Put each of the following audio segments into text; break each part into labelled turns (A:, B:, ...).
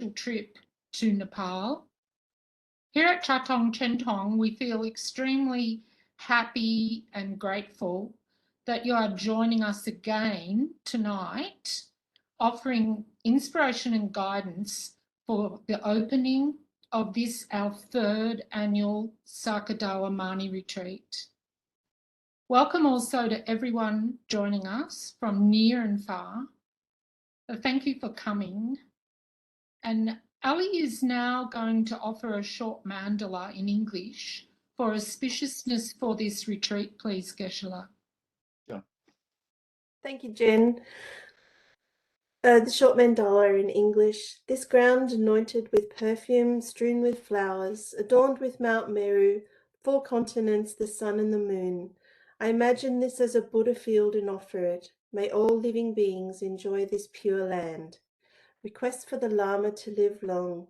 A: trip to Nepal. Here at Chatong Chentong, we feel extremely happy and grateful that you are joining us again tonight, offering inspiration and guidance for the opening of this, our third annual Saka Dawa MANI retreat. Welcome also to everyone joining us from near and far. Thank you for coming. And Ali is now going to offer a short mandala in English for auspiciousness for this retreat, please, Geshe-la.
B: Yeah.
C: Thank you, Jen. The short mandala in English. This ground anointed with perfume, strewn with flowers, adorned with Mount Meru, 4 continents, the sun and the moon. I imagine this as a Buddha field and offer it. May all living beings enjoy this pure land. Request for the Lama to live long.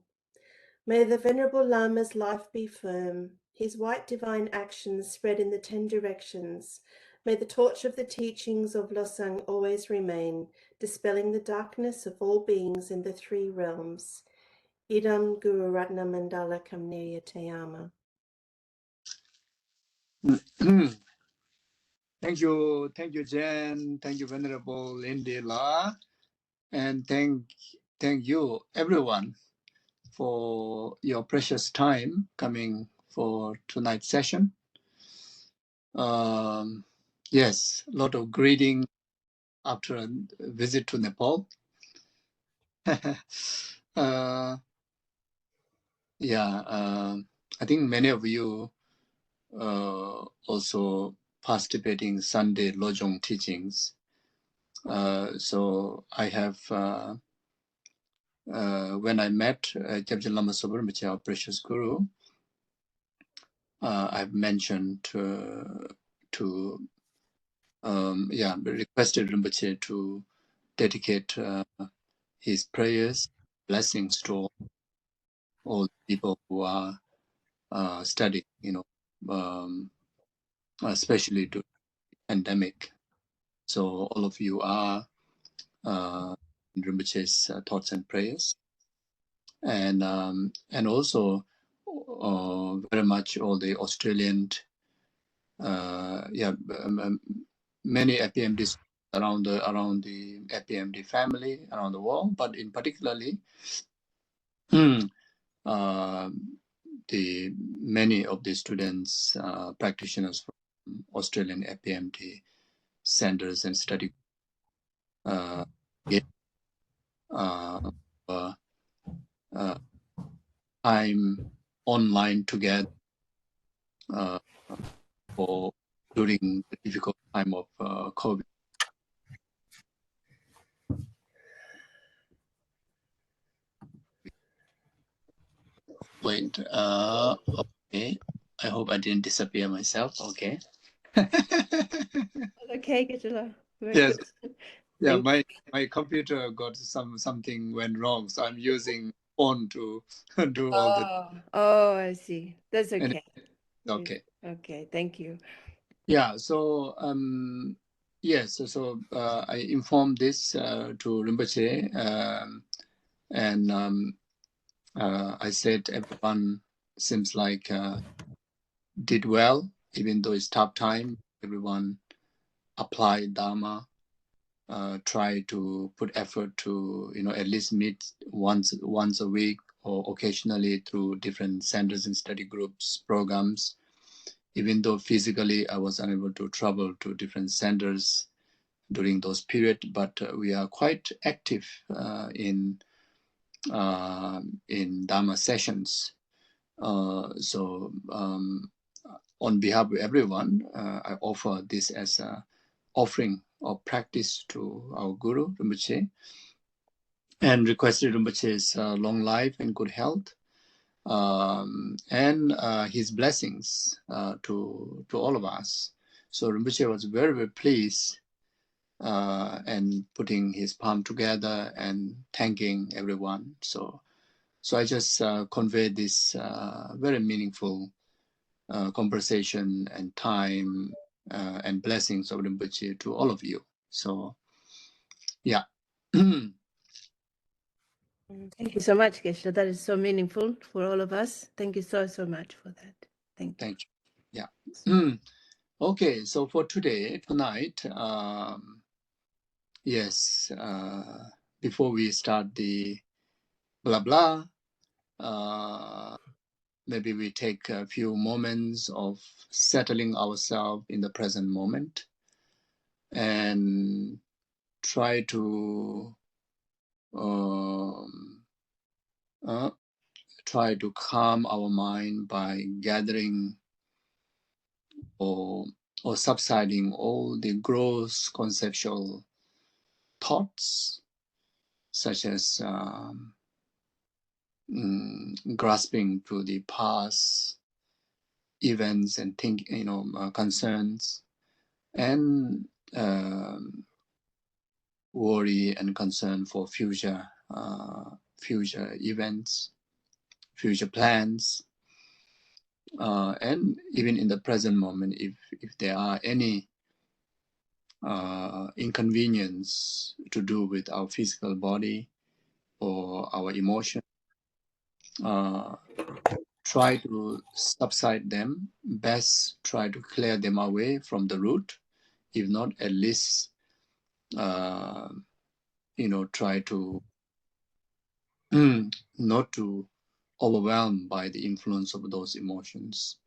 C: May the Venerable Lama's life be firm, his white divine actions spread in the 10 directions. May the torch of the teachings of Losang always remain, dispelling the darkness of all beings in the 3 realms. Idam Guru Ratna Mandala Kamneya Tayama.
B: Thank you, Jen. Thank you, Venerable Lindy La, and thank you, everyone, for your precious time coming for tonight's session. Yes, a lot of greeting after a visit to Nepal. I think many of you also participating Sunday Lojong teachings. So I have, when I met Kyabje Lama Sobar Rinpoche, our precious Guru, I've mentioned requested Rinpoche to dedicate his prayers, blessings to all people who are studying, especially to pandemic. So all of you are in Rinpoche's thoughts and prayers, and also very much all the Australian, many APMDs around the APMD family around the world, but in particularly the many of the students, practitioners from Australian APMD centers and study time online together for during the difficult time of COVID. Wait, okay. I hope I didn't disappear myself. Okay.
C: Okay, Geshe-la.
B: Yes. Yeah, my computer got something went wrong, so I'm using phone to do all the.
C: Oh, I see. That's okay.
B: Okay.
C: Okay, thank you.
B: Yeah. So yes. So I informed this to Rinpoche, and I said everyone seems like did well, even though it's tough time. Everyone applied Dharma. Try to put effort to at least meet once a week or occasionally through different centers and study groups programs. Even though physically I was unable to travel to different centers during those periods, but we are quite active in Dharma sessions. So on behalf of everyone, I offer this as a offering of practice to our Guru Rinpoche, and requested Rinpoche's long life and good health, and his blessings to all of us. So Rinpoche was very, very pleased and putting his palm together and thanking everyone. So I just conveyed this very meaningful conversation and time and blessings of Rinpoche to all of you. So, yeah.
C: Thank you so much, Geshe. That is so meaningful for all of us. Thank you so much for that. Thank you.
B: Thank you. Yeah. Okay, so for tonight, yes, before we start the blah blah, maybe we take a few moments of settling ourselves in the present moment and try to calm our mind by gathering or subsiding all the gross conceptual thoughts, such as grasping to the past events and concerns, and worry and concern for future events, future plans, and even in the present moment, if there are any inconvenience to do with our physical body or our emotion, try to subside them. Best try to clear them away from the root. If not, at least try to not to overwhelm by the influence of those emotions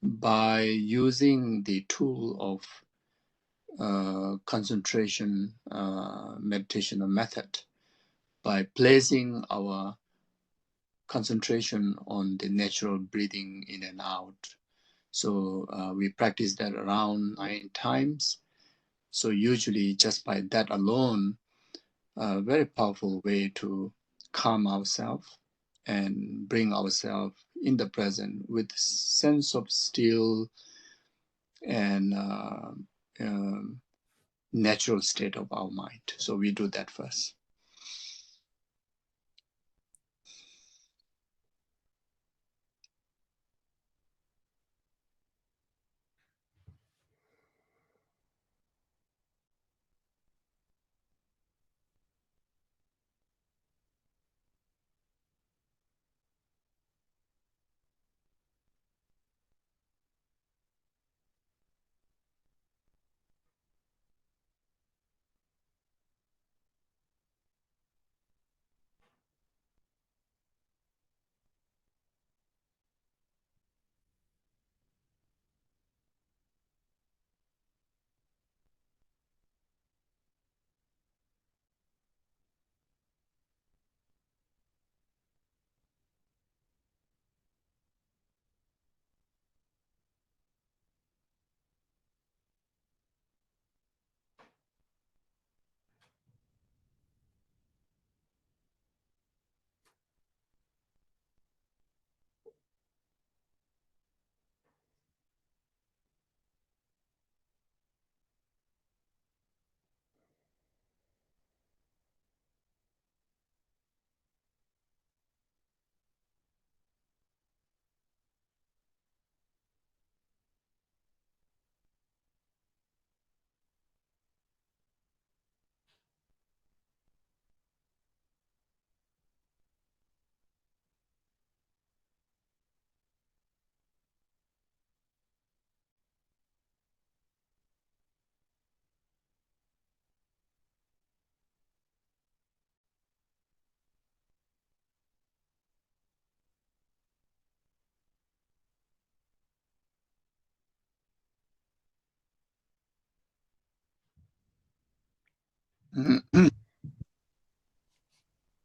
B: by using the tool of concentration meditation method, by placing our concentration on the natural breathing in and out. So we practice that around 9 times. So usually just by that alone, a very powerful way to calm ourselves and bring ourselves in the present with sense of still and natural state of our mind. So we do that first.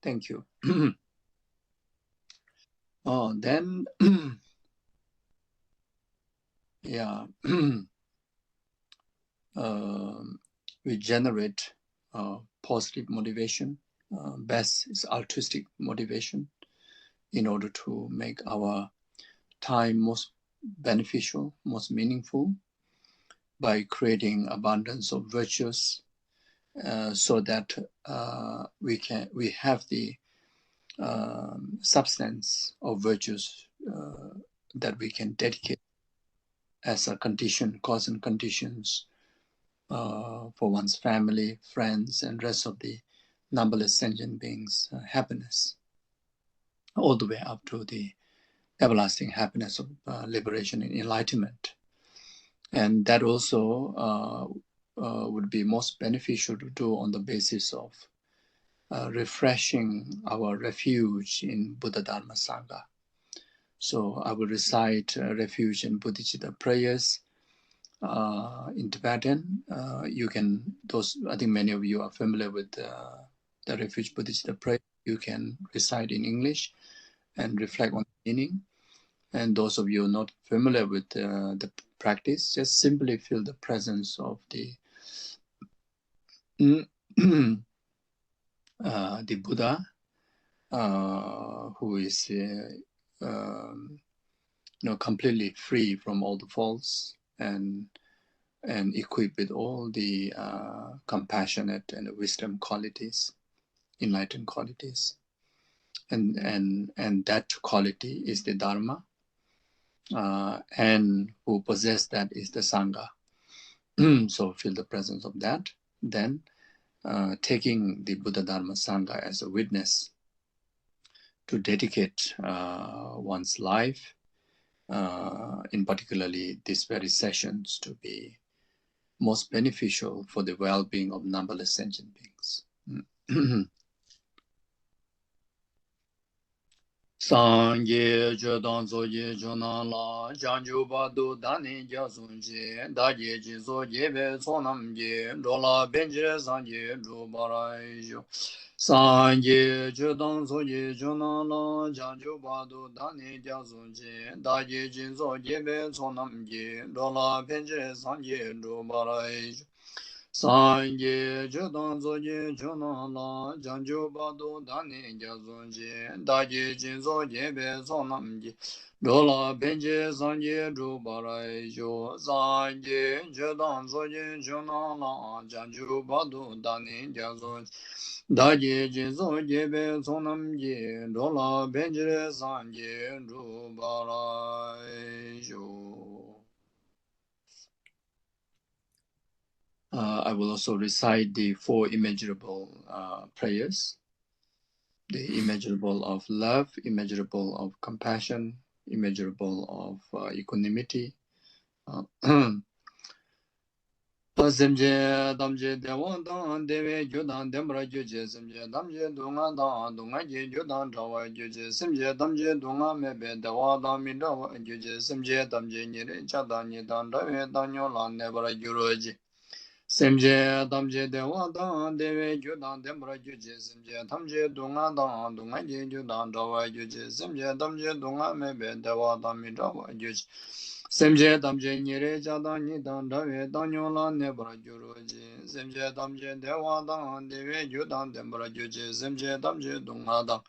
B: Thank you. Then, yeah, we generate positive motivation. Best is altruistic motivation in order to make our time most beneficial, most meaningful, by creating abundance of virtues, so that we have the substance of virtues that we can dedicate as a condition, cause and conditions for one's family, friends, and rest of the numberless sentient beings' happiness, all the way up to the everlasting happiness of liberation and enlightenment. And that also would be most beneficial to do on the basis of refreshing our refuge in Buddha Dharma Sangha. So I will recite Refuge and Bodhicitta prayers in Tibetan. You can, I think many of you are familiar with the Refuge Bodhicitta prayer. You can recite in English and reflect on the meaning. And those of you not familiar with the practice, just simply feel the presence of the the Buddha, who is completely free from all the faults and equipped with all the compassionate and wisdom qualities, enlightened qualities, and that quality is the Dharma, and who possess that is the Sangha. So feel the presence of that. Then taking the Buddha Dharma Sangha as a witness to dedicate one's life, in particularly these very sessions, to be most beneficial for the well-being of numberless sentient beings. Sangye Jodan Zoye Jonala Janju Badu Dani Jasunje Daye Jizo Yebe Sonamye Dola Benje Sangye Jubaraijo Sangye Jodan Zoye Jonala Janju Badu Dani Jasunje Daye Jizo Yebe Sonamye Dola Benje Sangye Jubaraijo Sangye Jodan Zoye Jonala Janju Badu Dani Jazunje Daye Jinzo Yebe Sonamji Dola Benje Sangye Jubaraijo Sangye Jodan Zoye Jonala Janju Badu Dani Jazunje Daye Jinzo Yebe Sonamji Dola Benje Sangye Jubaraijo. I will also recite the 4 immeasurable prayers. The immeasurable of love, immeasurable of compassion, immeasurable of equanimity. Semje damje dewa dan dewe judan dembra juje semje damje dunga dan dunga je judan trawa juje semje damje dunga mebe dewa dan mi trawa juje semje damje nyere chadan nyedan dawe danyo lan nebra juroji. Semje damje dewa dan dewe judan dembra juje semje damje dunga dan dunga je judan trawa juje semje damje dunga mebe dewa dan mi trawa juje semje damje nyere chadan nyedan dawe danyo lan nebra juroji semje damje dewa dan dewe judan dembra juje semje damje dunga dan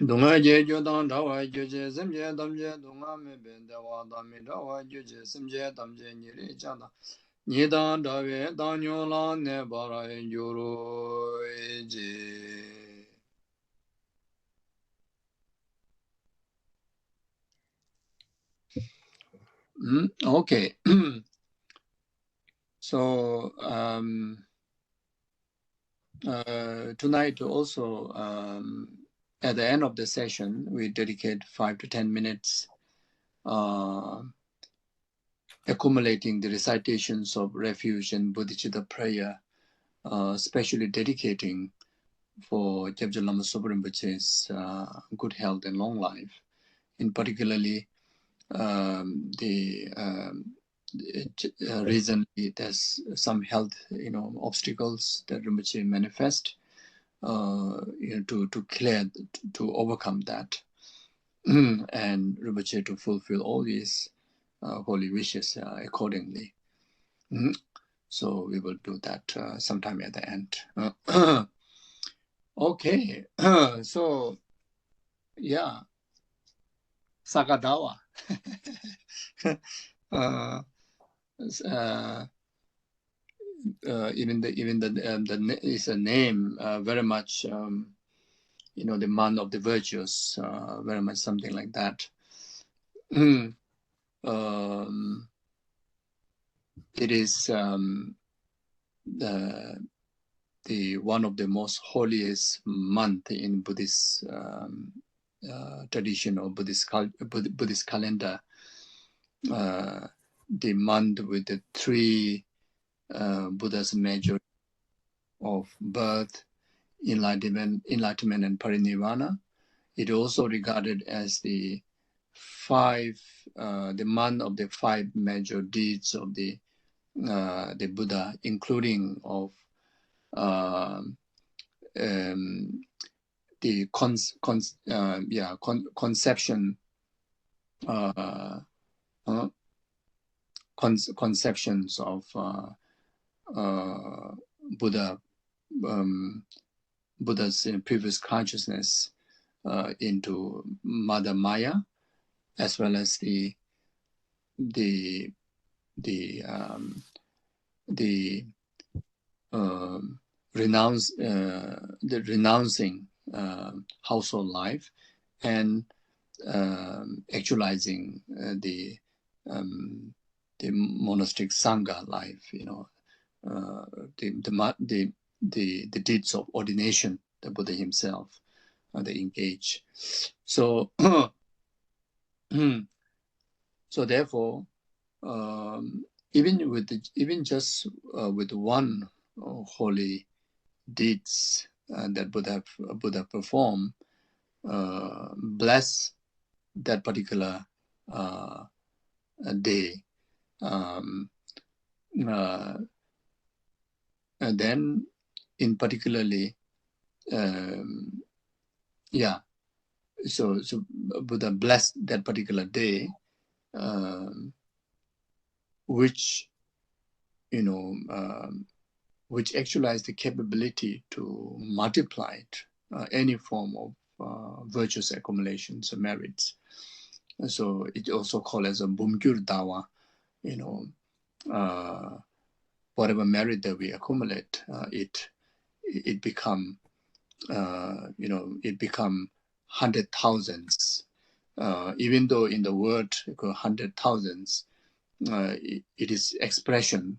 B: dunga je judan trawa juje semje damje dunga mebe dewa dan mi trawa juje semje damje nyere chadan Nidan Dawe Danyola Nebara Juro Eje. Okay. So tonight also at the end of the session we dedicate 5 to 10 minutes accumulating the recitations of Refuge and Bodhicitta prayer, especially dedicating for Kyabje Lama Zopa Rinpoche's good health and long life. In particularly, recently there's some health obstacles that Rinpoche manifest, to clear, to overcome that, and Rinpoche to fulfill all these holy wishes accordingly. So we will do that sometime at the end. Okay, so yeah, Saka Dawa. Even the is a name very much the man of the virtues, very much something like that. It is one of the most holiest month in Buddhist tradition or Buddhist calendar, the month with the three Buddha's major of birth, enlightenment, and parinirvana. It also regarded as the month of the 5 major deeds of the Buddha, including of the conception, conceptions of Buddha's previous consciousness into Mother Maya, as well as the renouncing household life, and actualizing the monastic sangha life. The deeds of ordination, the Buddha himself, they engage. So, so therefore, even just with one holy deeds that Buddha performed, bless that particular day, and then in particularly, so Buddha blessed that particular day, which which actualized the capability to multiply any form of virtuous accumulations, merits. So it also called as a Bumgyur Dawa, whatever merit that we accumulate, it become, it become 100,000s. Even though in the word 100,000s, it is expression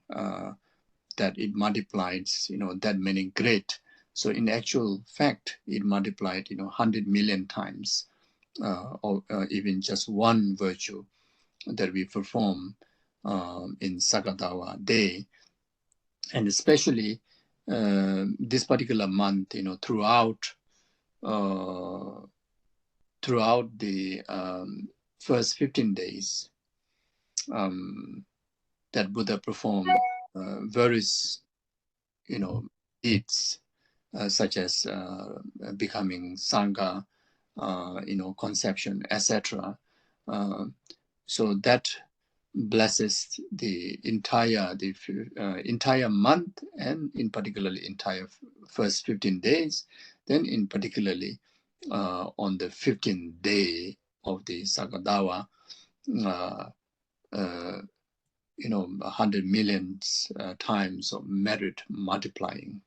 B: that it multiplies, that many great. So in actual fact, it multiplied, 100 million times, or even just one virtue that we perform in Saka Dawa day. And especially this particular month, throughout the first 15 days, that Buddha performed various, deeds, such as becoming Sangha, conception, etc. So that blesses the entire month, and in particularly entire first 15 days. Then in particularly on the 15th day of the Saka Dawa, 100 million times of merit multiplying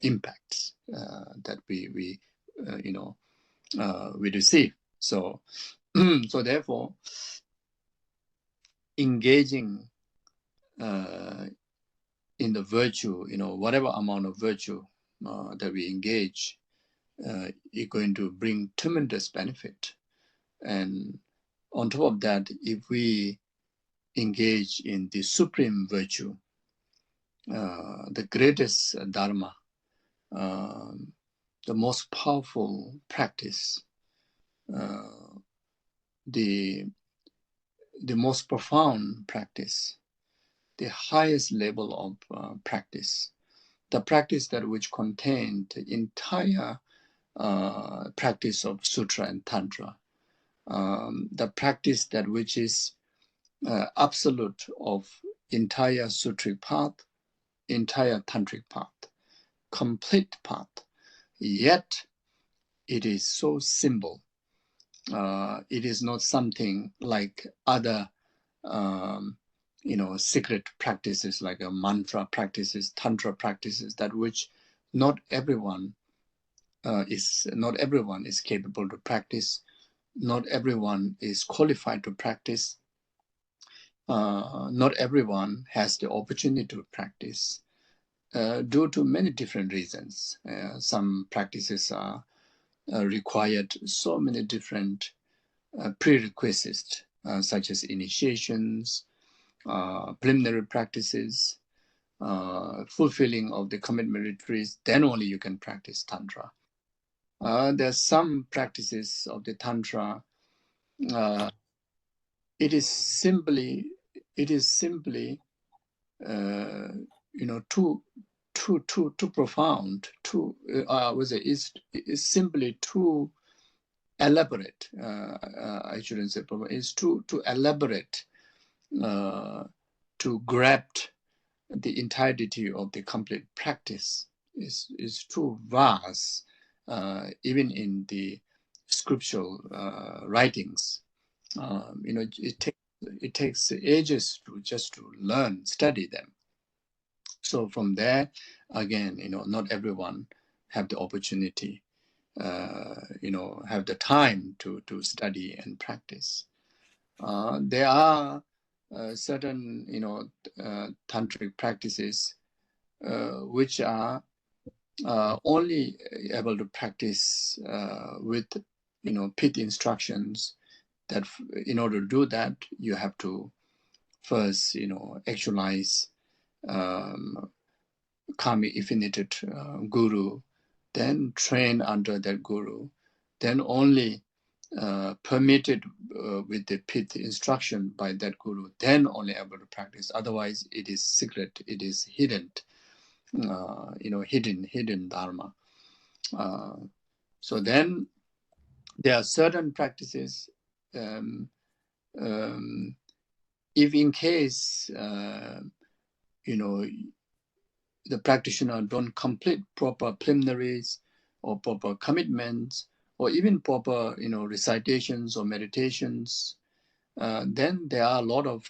B: impacts that we receive. So, so therefore, engaging in the virtue, whatever amount of virtue that we engage, is going to bring tremendous benefit. And on top of that, if we engage in the supreme virtue, the greatest dharma, the most powerful practice, the most profound practice, the highest level of practice, the practice that which contained the entire practice of sutra and tantra, the practice that which is absolute of entire sutric path, entire tantric path, complete path. Yet it is so simple. It is not something like other secret practices, like a mantra practices, tantra practices, that which not everyone is capable to practice. Not everyone is qualified to practice. Not everyone has the opportunity to practice. due to many different reasons. Some practices are required so many different prerequisites, such as initiations, preliminary practices, fulfilling of the commitment retreats. Then only you can practice Tantra. There are some practices of the Tantra. It is simply too profound, is simply too elaborate. I shouldn't say profound. It's too elaborate to grab the entirety of the complete practice. Is too vast, even in the scriptural writings. It takes ages to learn, study them. So from there, again, not everyone have the opportunity, have the time to study and practice. There are certain, tantric practices which are only able to practice with, pith instructions. That in order to do that, you have to first, actualize karmic infinited guru, then train under that guru, then only permitted with the pith instruction by that guru, then only able to practice. Otherwise, it is secret, it is hidden, hidden dharma. So then there are certain practices. If in case the practitioner don't complete proper preliminaries or proper commitments or even proper recitations or meditations, then there are a lot of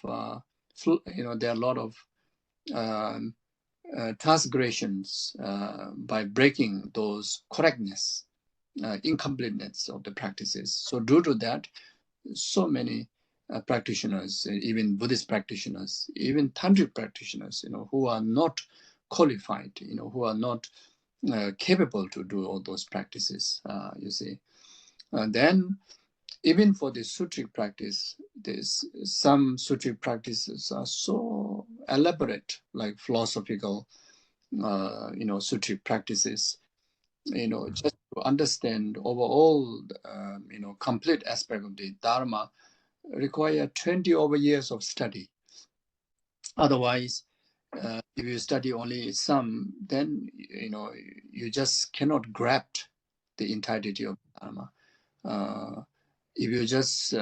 B: transgressions by breaking those correctness, incompleteness of the practices. So due to that, so many practitioners, even Buddhist practitioners, even tantric practitioners, who are not qualified, who are not capable to do all those practices, you see. Then, even for the sutric practice, there's some sutric practices are so elaborate, like philosophical, sutric practices. Just to understand overall, complete aspect of the Dharma, require 20 over years of study. Otherwise, if you study only some, then you just cannot grab the entirety of Dharma. If you just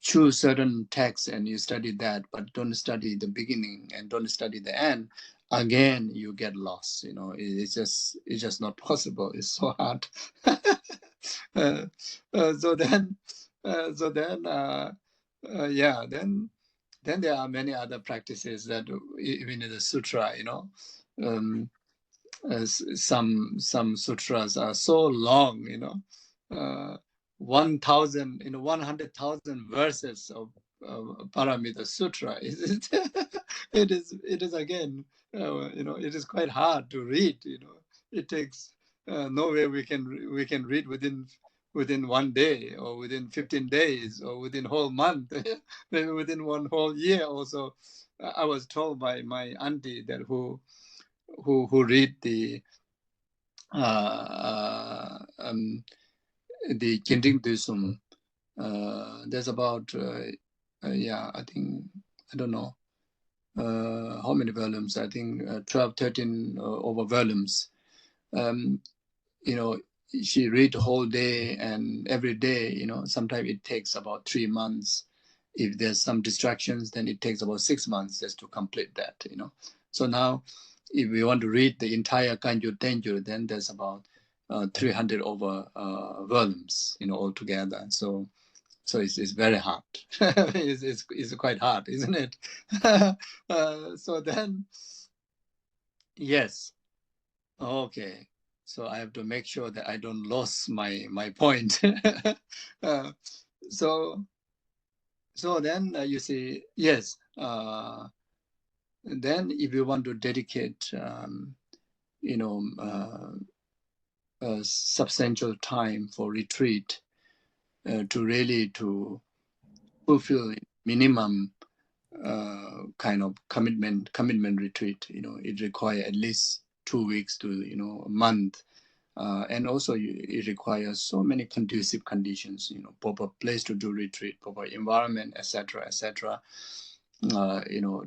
B: choose certain texts and you study that, but don't study the beginning and don't study the end, again you get lost. It's just not possible. It's so hard. So then there are many other practices that even in the sutra, some sutras are so long, 100,000 verses of Paramita Sutra. It is again, it is quite hard to read. It takes no way we can read within 1 day or within 15 days or within whole month, maybe within one whole year. Also, I was told by my auntie that who read the Kinding Dusum. There's about I think, I don't know how many volumes. I think 12, 13 over volumes. She read the whole day and every day. Sometimes it takes about 3 months. If there's some distractions, then it takes about 6 months just to complete that. So now, if we want to read the entire Kanjur Tenjur, then there's about 300 over volumes, altogether. So it's very hard. it's quite hard, isn't it? So then, yes, okay. So I have to make sure that I don't lose my point. So then you see, yes. then if you want to dedicate, a substantial time for retreat to really to fulfill minimum kind of commitment retreat, it requires at least 2 weeks to a month, and also it requires so many conducive conditions, proper place to do retreat, proper environment, etc., etc.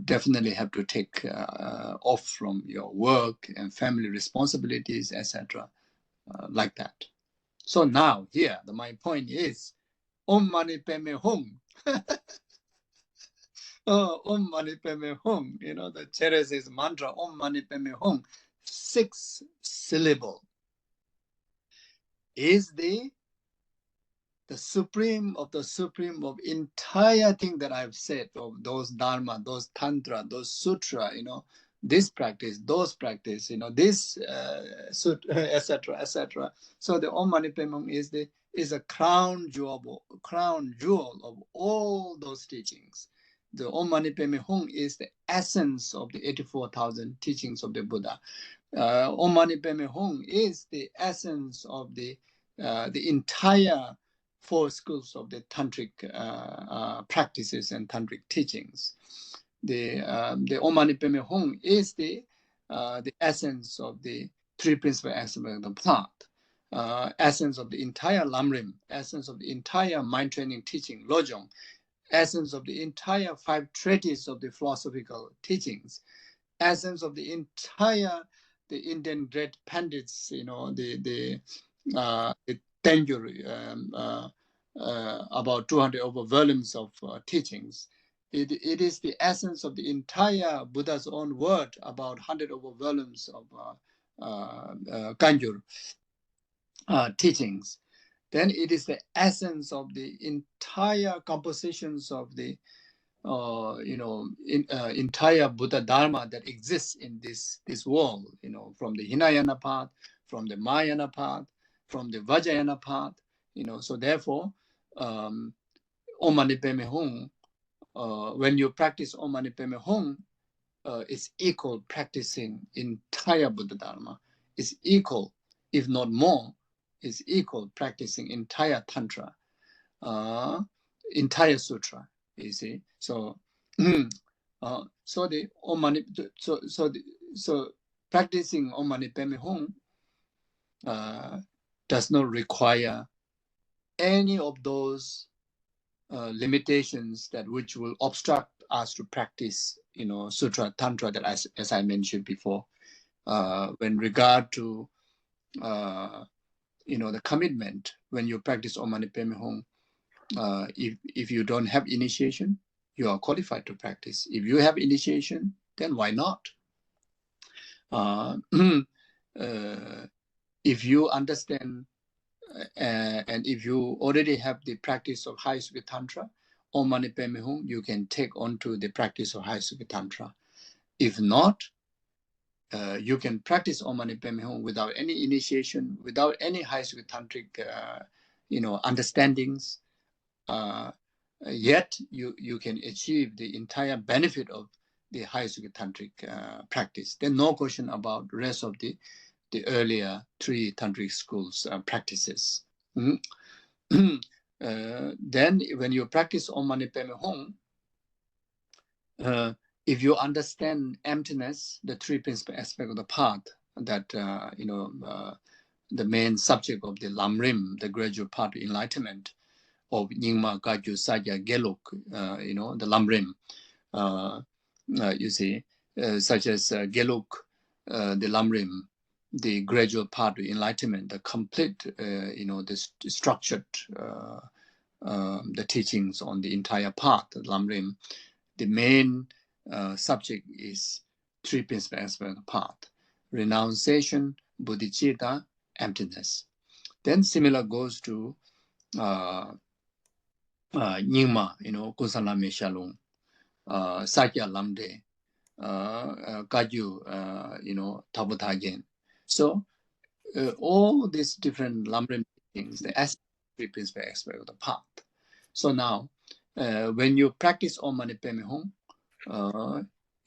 B: Definitely have to take off from your work and family responsibilities, etc., like that. So now here, my point is, Om Mani Padme Hum. Om Mani Padme Hum. The Theresa's mantra, Om Mani Padme Hum, 6 syllable, is the supreme of the supreme of entire thing that I've said, of those dharma, those tantra, those sutra, this practice, those practice, this sutra, etc., etc. So the Om Mani Padme Hum is a crown jewel of all those teachings. The Om Mani Padme Hum is the essence of the 84,000 teachings of the Buddha. Om Mani Padme Hum is the essence of the entire 4 schools of the tantric practices and tantric teachings. The Om Mani Padme Hum is the essence of the 3 principal aspects of the path, essence of the entire Lamrim, essence of the entire mind training teaching, Lojong, essence of the entire 5 treatises of the philosophical teachings, essence of the entire the Indian great pandits, the Tenjuri, about 200 over volumes of teachings. It is the essence of the entire Buddha's own word, about 100 over volumes of Kanjur teachings. Then it is the essence of the entire compositions of the entire Buddha Dharma that exists in this world, from the Hinayana path, from the Mahayana path, from the Vajrayana path, so therefore, Om Mani Padme Hum, when you practice Om Mani Padme Hum, it's equal practicing entire Buddha Dharma. It's equal, if not more, is equal practicing entire Tantra, entire Sutra. You see, so so the Om Mani, so practicing Om Mani Padme Hum does not require any of those limitations that which will obstruct us to practice, Sutra, Tantra, that as I mentioned before, when regard to the commitment. When you practice Om Mani Padme Hum, if you don't have initiation, you are qualified to practice. If you have initiation, then why not? If you understand and if you already have the practice of High Sukha Tantra, Om Mani Padme Hum, you can take on to the practice of High Sukha Tantra. If not, you can practice Om Mani Padme Hum without any initiation, without any High Sukha Tantric, understandings. Yet you can achieve the entire benefit of the High Sukha Tantric practice. There's no question about the rest of the earlier 3 tantric schools practices. Then when you practice Om Mani Padme Hum, if you understand emptiness, the 3 principal aspects of the path, that the main subject of the Lamrim, the gradual path to enlightenment of Nyingma, Kagyu, Sajya, Geluk, the Lamrim, you see, such as Geluk, the Lamrim, the gradual path to enlightenment, the complete, the structured, the teachings on the entire path, the Lamrim. The main subject is 3 principal aspects of the path: renunciation, bodhicitta, emptiness. Then similar goes to Nyingma, Kusala Meshalung, Sakya Lamde, Kagyu, Tabutagen. So all these different Lamrim things, the 3 principal aspects of the path. So now, when you practice Om Mani Padme Hum,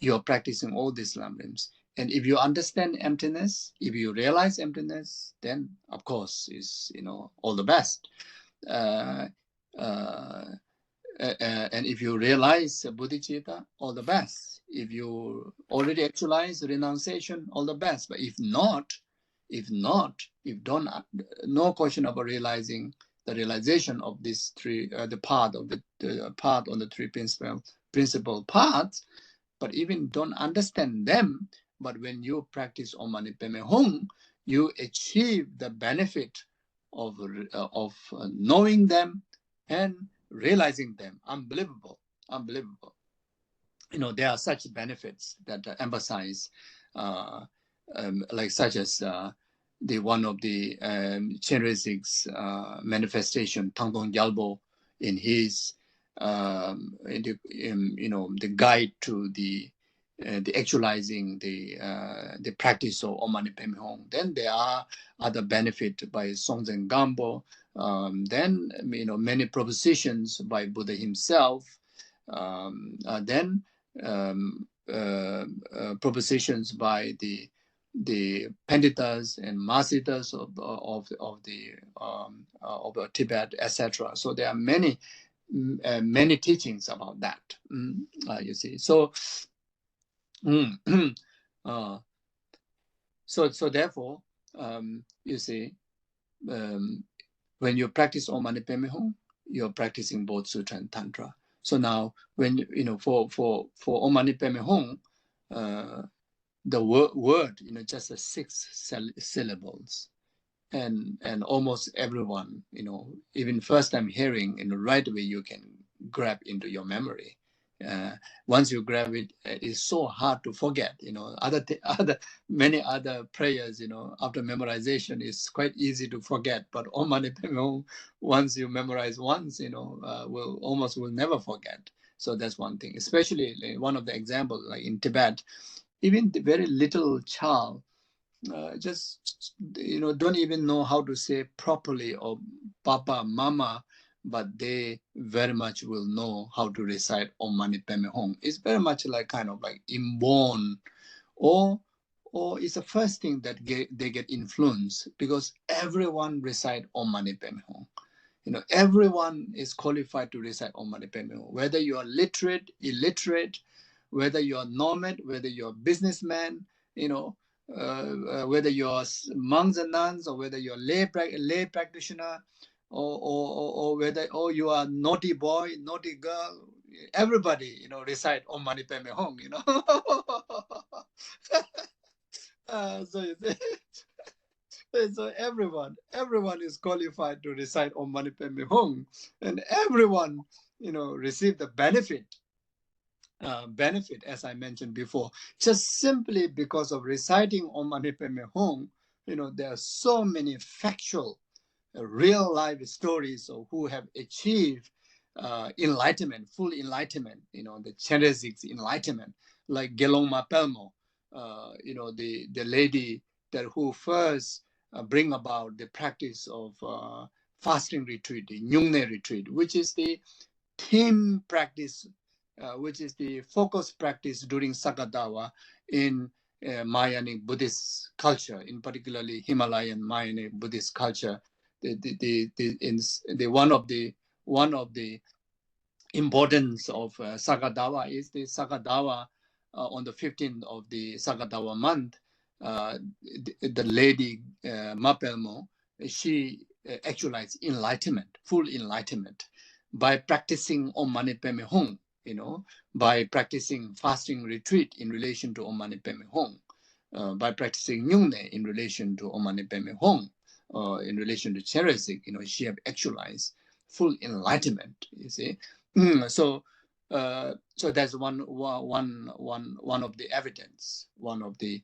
B: you're practicing all these labyrinths. And if you understand emptiness, if you realize emptiness, then of course is, you know, all the best. And if you realize bodhicitta, all the best. If you already actualize renunciation, all the best. But if not, no question about realizing the realization of these three, the part of the part on the three principal parts, but even don't understand them. But when you practice Om Mani Padme Hum, you achieve the benefit of knowing them and realizing them. Unbelievable, unbelievable. You know, there are such benefits that emphasize, like such as the one of the Chenrezig's manifestation, Tangdong Gyalpo, in his you know, the guide to the actualizing the practice of Om Mani Padme Hum. Then there are other benefits by Songtsen Gampo. Then, you know, many propositions by Buddha himself. Then propositions by the Panditas and Masitas of Tibet, etc. So there are many teachings about that. You see, so so therefore, you see, when you practice Om Mani Padme Hum, you're practicing both Sutra and Tantra. So now, when you know, for Om Mani Padme Hum, the word, you know, just a 6 syllables, and almost everyone, you know, even first time hearing, in the right way, you can grab into your memory. Once you grab it, it's so hard to forget. You know, many other prayers, you know, after memorization is quite easy to forget. But Om Mani Padme Hum, once you memorize once, you know, will never forget. So that's one thing. Especially like, one of the examples, like in Tibet, even the very little child just, you know, don't even know how to say properly or Papa, Mama, but they very much will know how to recite Om Mani Padme Hum. It's very much like kind of like inborn, or it's the first thing that they get influenced, because everyone recite Om Mani Padme Hum. You know, everyone is qualified to recite Om Mani Padme Hum, whether you are literate, illiterate, whether you are nomad, whether you're a businessman, you know, whether you're monks and nuns, or whether you're lay practitioner, or whether you are naughty boy, naughty girl, everybody, you know, recite Om Mani Padme Hum, you know. So everyone is qualified to recite Om Mani Padme Hum, and everyone, you know, receive the benefit, as I mentioned before, just simply because of reciting Om Mani Padme Hum. You know, there are so many factual, real life stories of who have achieved enlightenment, full enlightenment. You know, the Chenrezig's enlightenment, like Gelong Ma Pelmo, you know, the lady that who first bring about the practice of fasting retreat, the Nyungne retreat, which is the theme practice, which is the focus practice during Saka Dawa in Mahayanic Buddhist culture, in particularly Himalayan Mahayanic Buddhist culture. One of the importance of Saka Dawa is the Saka Dawa on the 15th of the Saka Dawa month. The lady Mapelmo, she actualized enlightenment, full enlightenment, by practicing Om Mani Padme Hum, you know, by practicing fasting retreat in relation to Om Mani Padme Hum, by practicing Nyungne in relation to Om Mani Padme Hum, in relation to Chenrezig, you know, she have actualized full enlightenment. You see, so that's one of the evidence, one of the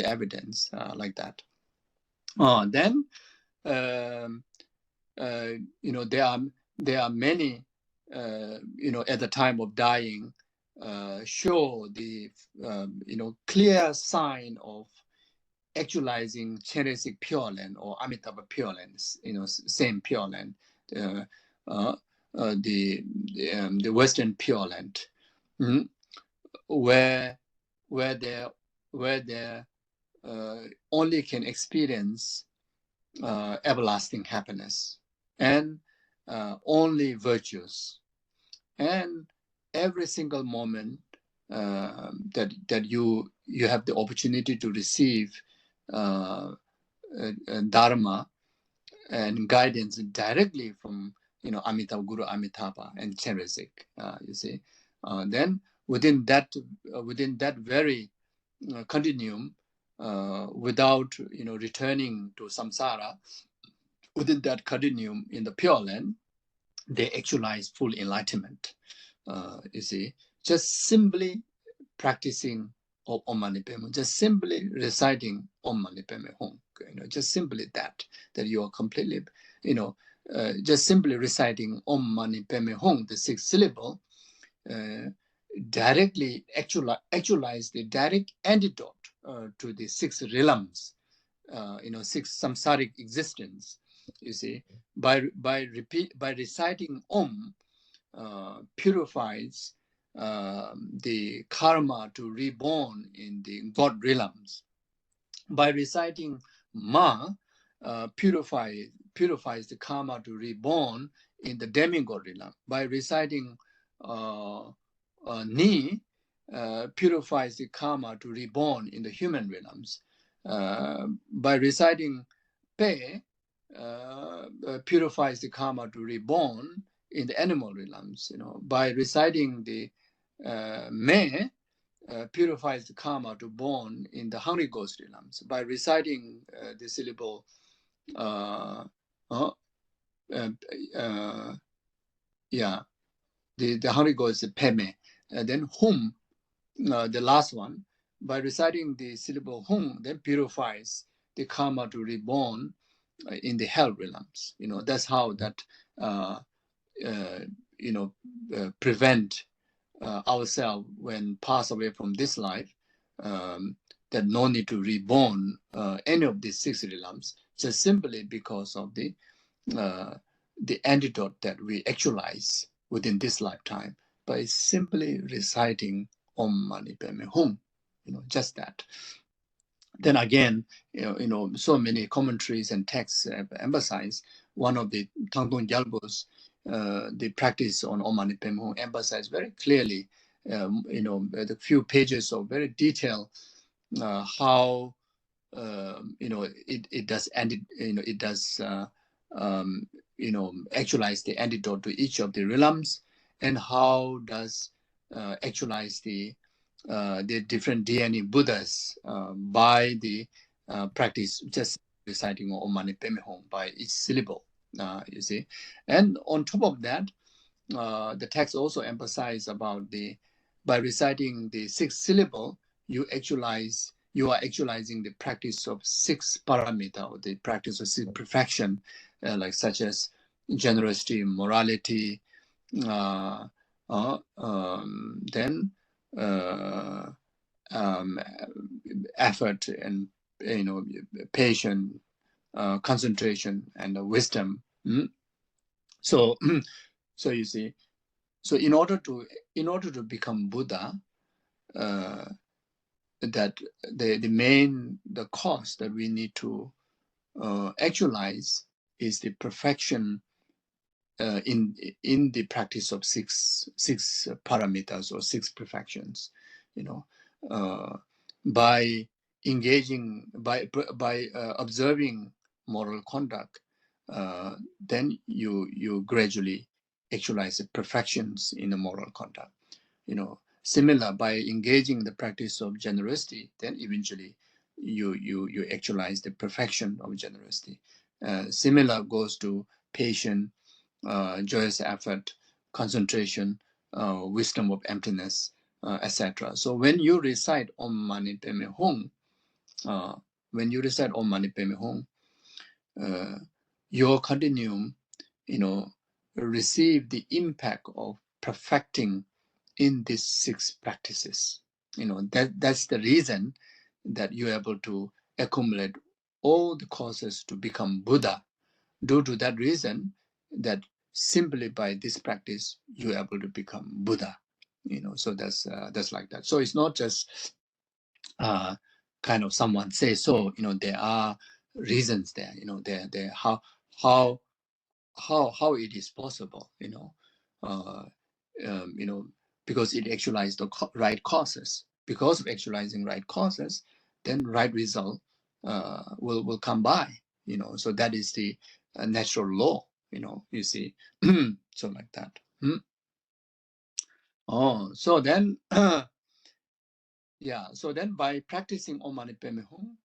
B: evidence like that. Then you know, there are many, you know, at the time of dying, show the you know, clear sign of actualizing Chenrezig Pure Land or Amitabha Pure Land, you know, same Pure Land, the Western Pure Land, where where they only can experience everlasting happiness and only virtues. And every single moment that you have the opportunity to receive dharma and guidance directly from Amitabha Guru Amitabha and Cheresik, you see, then within that very continuum, without returning to samsara, within that continuum in the Pure Land, they actualize full enlightenment. You see, just simply practicing Om Mani Padme, just simply reciting Om Mani Padme Hum, just simply that you are completely, just simply reciting Om Mani Padme Hum, the sixth syllable, directly actualize the direct antidote to the six realms, six samsaric existence. You see, by reciting Om, purifies the karma to reborn in the God realms. By reciting Ma, purifies the karma to reborn in the demigod realm. By reciting Ni, purifies the karma to reborn in the human realms. By reciting Pe, purifies the karma to reborn in the animal realms. By reciting the Me, purifies the karma to born in the hungry ghost realms. By reciting the syllable the hungry ghost Padme, then Hum, the last one, by reciting the syllable Hum, then purifies the karma to reborn in the hell realms. That's how that prevent ourselves when pass away from this life, that no need to reborn any of these six realms, just simply because of the antidote that we actualize within this lifetime by simply reciting Om Mani Padme Hum, just that. Then again, so many commentaries and texts have emphasized. One of the Tangtung Gyalpo's, the practice on Om Mani Padme Hum, emphasized very clearly, the few pages of very detailed how it does actualize the antidote to each of the realms, and how does actualize the different DNA Buddhas by the practice just reciting Om Mani Padme Hum by each syllable, you see. And on top of that, the text also emphasizes about by reciting the sixth syllable, you are actualizing the practice of six paramita, or the practice of six perfection, like such as generosity, morality, then effort, and patience, concentration, and wisdom. So you see, so in order to become Buddha, that the cause that we need to actualize is the perfection in the practice of six paramitas, or six perfections. By engaging, by observing moral conduct, then you gradually actualize the perfections in the moral conduct. Similar, by engaging the practice of generosity, then eventually you actualize the perfection of generosity. Similar goes to patience, joyous effort, concentration, wisdom of emptiness, etc. So when you recite Om Mani Padme Hum, your continuum, receive the impact of perfecting in these six practices. That's the reason that you're able to accumulate all the causes to become Buddha. Due to that reason, that simply by this practice you're able to become Buddha. So that's like that. So it's not just kind of someone say so, there are reasons there, there how it is possible, because it actualized the right causes. Because of actualizing right causes, then right result will come by, so that is the natural law, you see. So like that. Oh, so then yeah, so then by practicing Om Mani Padme Hum,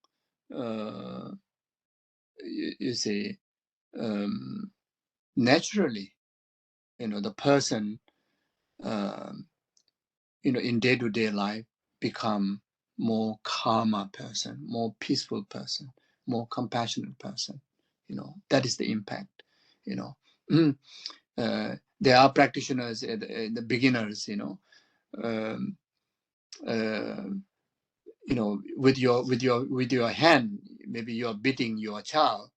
B: you see, naturally, the person, in day-to-day life become more calmer person, more peaceful person, more compassionate person. That is the impact. There are practitioners, the beginners, um, uh, with your hand, maybe you're beating your child,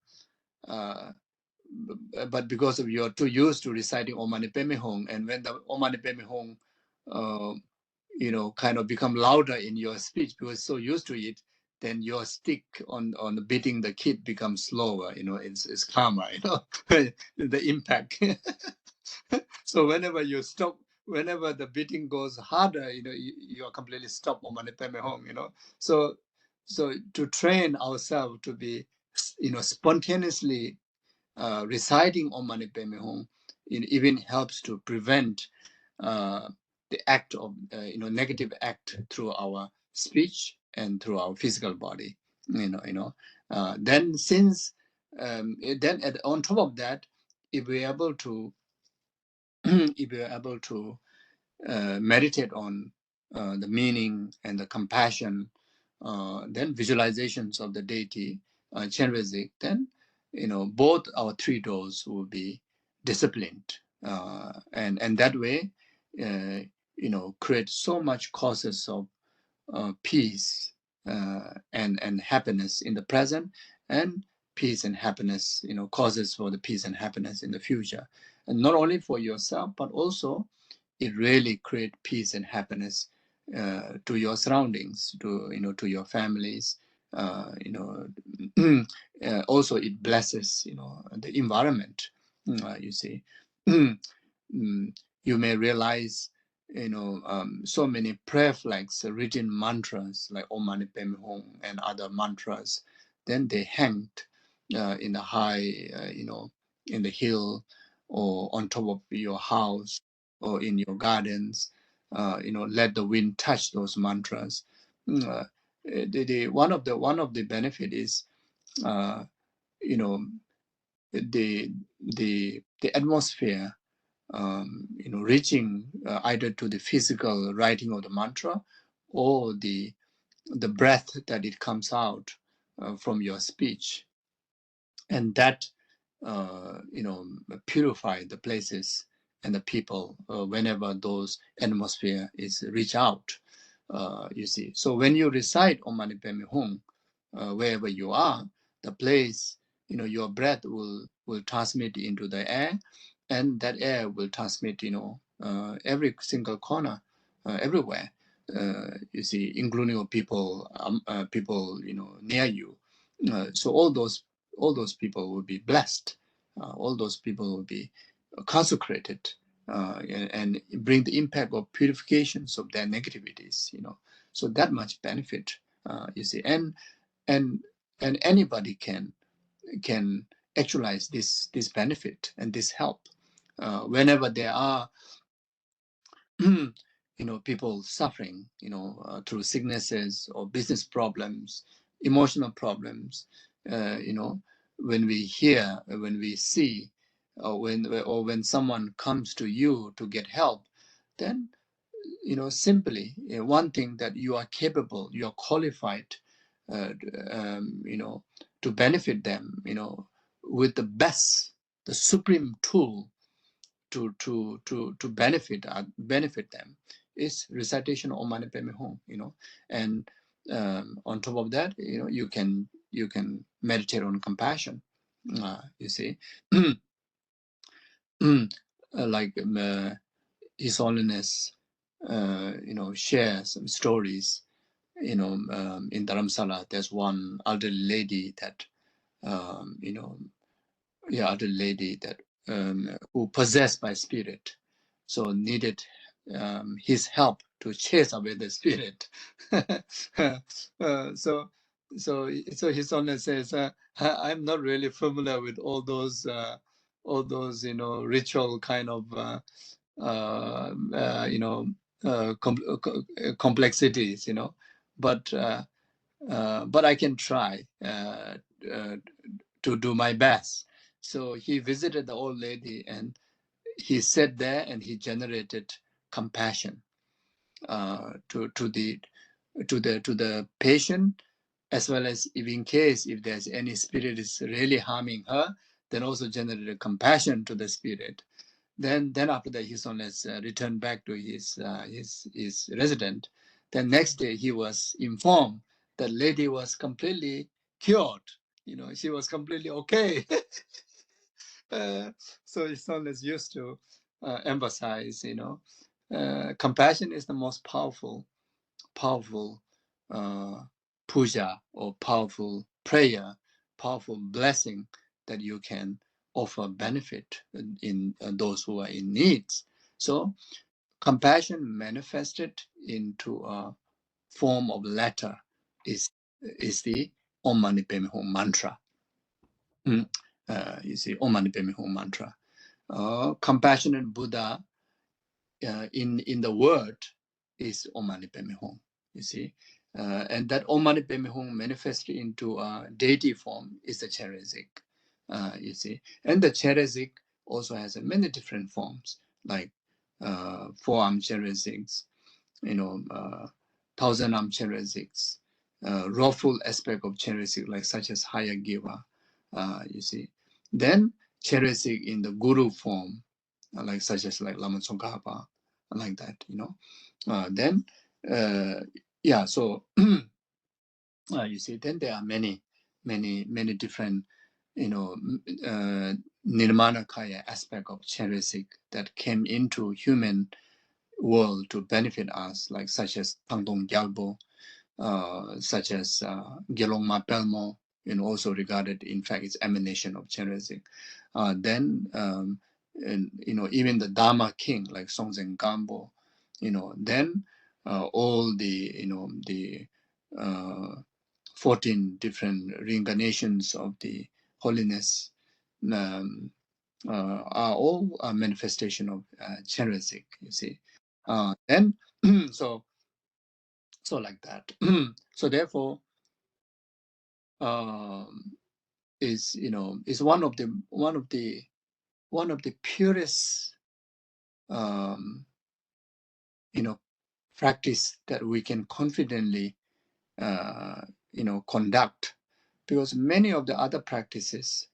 B: but because of you're too used to reciting Om Mani Padme Hum, and when the Om Mani Padme Hum, kind of become louder in your speech because so used to it, then your stick on beating the kid becomes slower. It's calmer. The impact. So whenever you stop, whenever the beating goes harder, you are completely stop Om Mani Padme Hum. So to train ourselves to be, spontaneously reciting Om Mani Padme Hum, it even helps to prevent the act of negative act through our speech and through our physical body. Then since then on top of that, if we're able to if we're able to meditate on the meaning and the compassion, then visualizations of the deity, Chenrezig, then both our three doors will be disciplined, and that way, create so much causes of peace and happiness in the present, and peace and happiness, causes for the peace and happiness in the future, and not only for yourself, but also it really create peace and happiness to your surroundings, to your families. Also it blesses, the environment. You see, you may realize, so many prayer flags, written mantras like Om Mani Padme Hum and other mantras. Then they hanged in the high, in the hill or on top of your house or in your gardens. Let the wind touch those mantras. One of the benefit is, you know, the atmosphere, reaching either to the physical writing of the mantra or the breath that it comes out from your speech, and that purify the places and the people whenever those atmosphere is reach out. You see, so when you recite Om Mani Padme Hum, wherever you are, the place, your breath will transmit into the air, and that air will transmit, every single corner, everywhere. You see, including people, near you. So all those people will be blessed. All those people will be consecrated, and bring the impact of purifications of their negativities. So that much benefit, you see, and anybody can actualize this benefit and this help whenever there are people suffering, through sicknesses or business problems, emotional problems. When we hear, when we see, or when someone comes to you to get help, then simply, one thing that you are capable, you are qualified, to benefit them, with the best, the supreme tool to benefit them is recitation of Om Mani Padme Hum. And on top of that, you can meditate on compassion. You see, like His Holiness, share some stories in Dharamsala, there's one elderly lady that, elderly lady that who possessed by spirit, so needed his help to chase away the spirit. So his owner says, I'm not really familiar with all those ritual kind of complexities, but I can try to do my best. So he visited the old lady, and he sat there and he generated compassion to the patient, as well as if in case if there's any spirit is really harming her, then also generated compassion to the spirit. Then after that, his holiness returned back to his resident. Then next day he was informed that lady was completely cured. She was completely okay. So his holiness used to emphasize, compassion is the most powerful puja or powerful prayer, powerful blessing that you can offer benefit in those who are in needs. So compassion manifested into a form of letter is the Om Mani Padme Hum mantra. You see, Om Mani Padme Hum mantra. Compassionate Buddha in the word is Om Mani Padme Hum. You see, and that Om Mani Padme Hum manifested into a deity form is the Cherezik. You see, and the Cherezik also has many different forms, like four-arm Chereziks, thousand-arm Chereziks, rawful aspect of Cherezik, like such as Hayagiva. You see, then Cherezik in the Guru form, like such as like Lama Tsongkhapa, like that, then so you see, then there are many different Nirmanakaya aspect of Cheresik that came into human world to benefit us, like such as Tangdong Gyalbo, such as Gelong Mapelmo, also regarded, in fact, it's emanation of Cheresik. Then and, even the Dharma king, like Songzen Gambo, then all the the 14 different reincarnations of the holiness are all a manifestation of Cheresik, you see. Then so like that. So therefore, is is one of the purest practice that we can confidently conduct, because many of the other practices,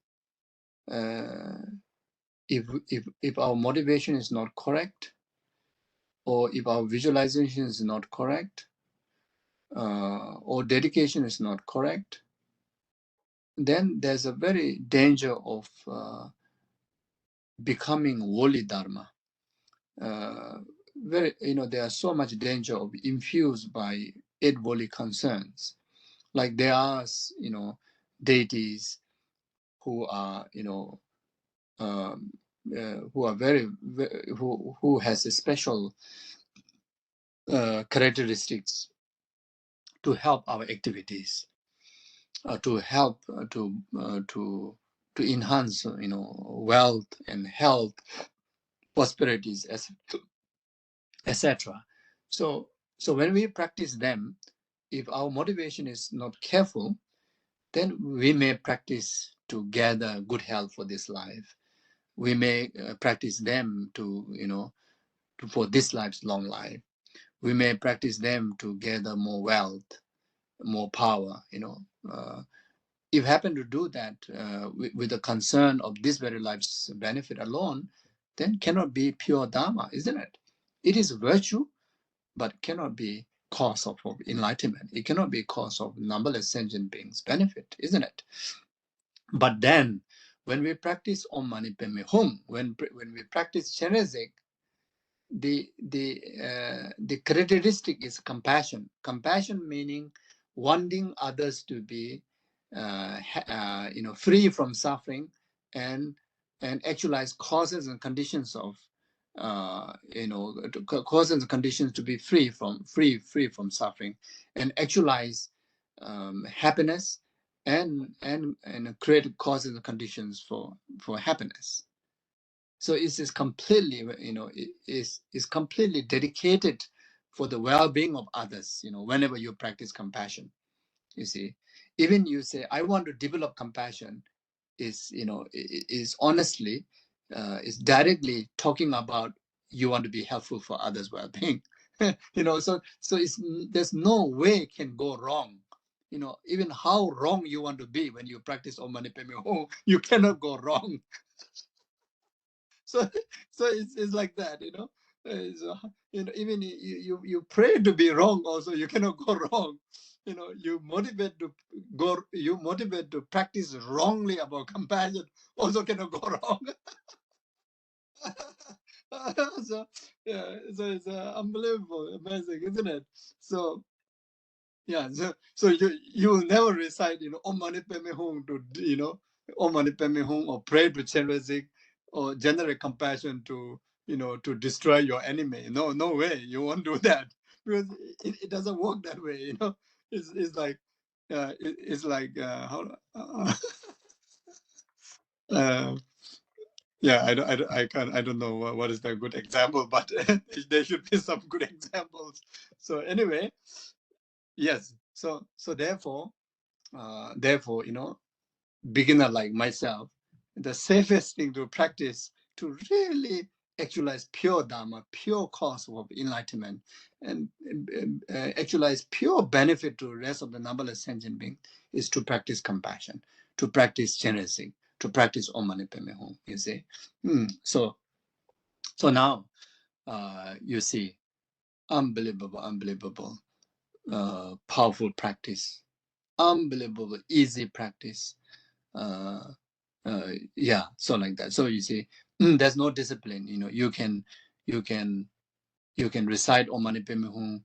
B: if our motivation is not correct, or if our visualization is not correct, or dedication is not correct, then there's a very danger of becoming wholly dharma. There are so much danger of infused by 8 wholly concerns. Like there are, deities who are, who are who has a special characteristics to help our activities, to help to enhance, wealth and health, prosperities, etc. So when we practice them, if our motivation is not careful, then we may practice to gather good health for this life. We may practice them to, for this life's long life. We may practice them to gather more wealth, more power, if you happen to do that with the concern of this very life's benefit alone, then cannot be pure Dharma, isn't it? It is virtue, but cannot be cause of enlightenment. It cannot be cause of numberless sentient beings' benefit, isn't it? But then, when we practice Om Mani Padme Hum, when we practice Cheresik, the characteristic is compassion. Compassion meaning wanting others to be free from suffering, and actualize causes and conditions of causes and conditions to be free from suffering, and actualize happiness, and create causes and conditions for happiness. So it's completely, is completely dedicated for the well-being of others. Whenever you practice compassion, you see, even you say, I want to develop compassion, is honestly, is directly talking about you want to be helpful for others' well-being. So there's no way it can go wrong. Even how wrong you want to be when you practice Om Mani Padme Hum, you cannot go wrong. So it's like that. Even you pray to be wrong, also you cannot go wrong. You motivate to practice wrongly about compassion, also cannot go wrong. So yeah, so it's unbelievable, amazing, isn't it? So yeah, so you will never recite Om Mani Padme Hum to Om Mani Padme Hum, or pray to Chenrezig, or generate compassion to to destroy your enemy. No way, you won't do that, because it doesn't work that way. It's like it's like how yeah, I don't know what is the good example, but there should be some good examples. So anyway, yes, so therefore beginner like myself, the safest thing to practice to really actualize pure Dharma, pure cause of enlightenment, and actualize pure benefit to the rest of the numberless sentient beings, is to practice compassion, to practice generosity, to practice Om Mani Padme Hum. You see, so now you see, unbelievable, powerful practice, unbelievable easy practice. Yeah, so like that. So you see, there's no discipline. You can recite Om Mani Padme Hum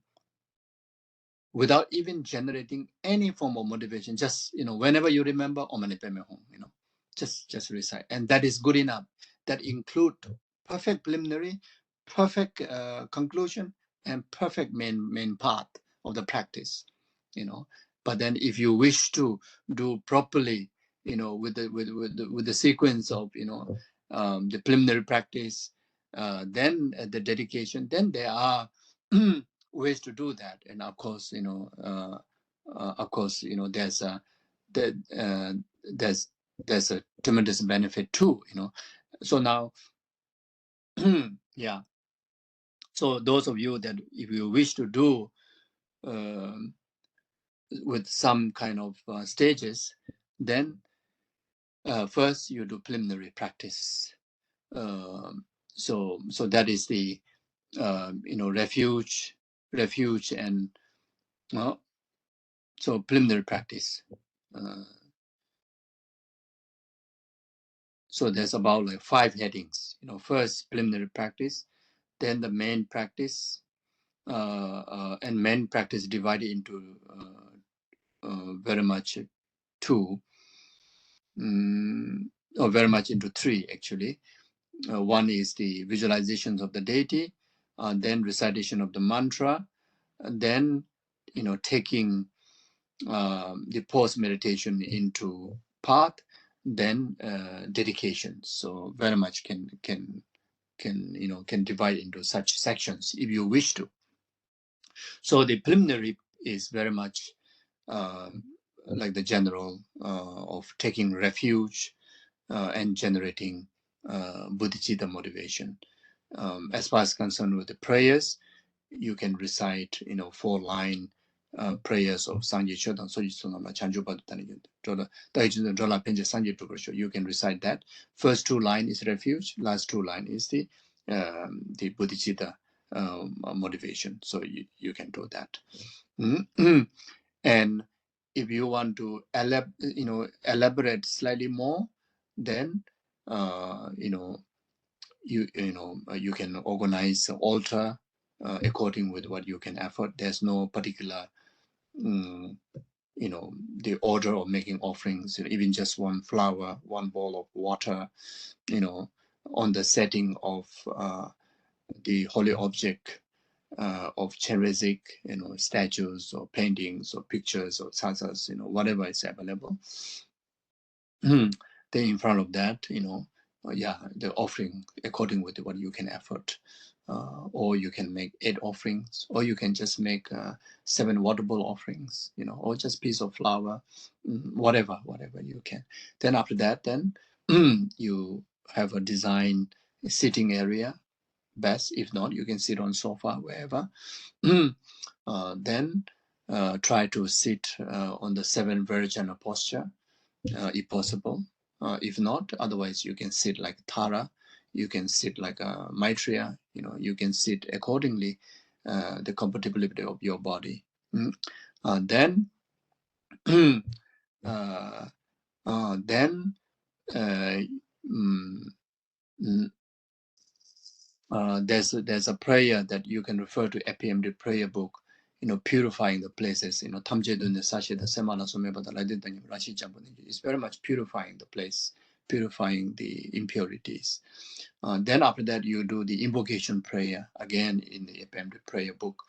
B: without even generating any form of motivation. Just whenever you remember Om Mani Padme Hum, just recite, and that is good enough. That include perfect preliminary, perfect conclusion, and perfect main part of the practice. But then if you wish to do properly, with the sequence of the preliminary practice, then the dedication, then there are ways to do that. And of course, there's there's a tremendous benefit too. So now, yeah. So those of you that if you wish to do with some kind of stages, then first you do preliminary practice. So that is the refuge, and so preliminary practice. So there's about like 5 headings. First preliminary practice, then the main practice, and main practice divided into very much 2, or very much into 3 actually. One is the visualizations of the deity, then recitation of the mantra, and then taking the post meditation into part, then dedication. So very much can divide into such sections if you wish to. So the preliminary is very much like the general of taking refuge and generating bodhicitta motivation. As far as concerned with the prayers, you can recite 4-line prayers of Sangye Chodang Soji Sonama Chanju Padutani. You can recite that. First 2 lines is refuge, last 2 lines is the bodhicitta motivation. So you can do that. And if you want to elaborate slightly more, then you can organize an altar according with what you can afford. There's no particular the order of making offerings. Even just one flower, one bowl of water, on the setting of the holy object of Cheresic, statues or paintings or pictures or sasas, whatever is available. Then in front of that, the offering according with what you can afford. Or you can make 8 offerings, or you can just make 7 water bowl offerings, or just piece of flower, whatever you can. Then after that, then you have a design sitting area, best. If not, you can sit on sofa, wherever. Then try to sit on the 7 Virajana posture, if possible. If not, otherwise you can sit like Tara, you can sit like a Maitreya, you can sit accordingly, the compatibility of your body. Then there's a prayer that you can refer to APMD prayer book, purifying the places. It's very much purifying the place, purifying the impurities. Then after that, you do the invocation prayer again in the APMD prayer book.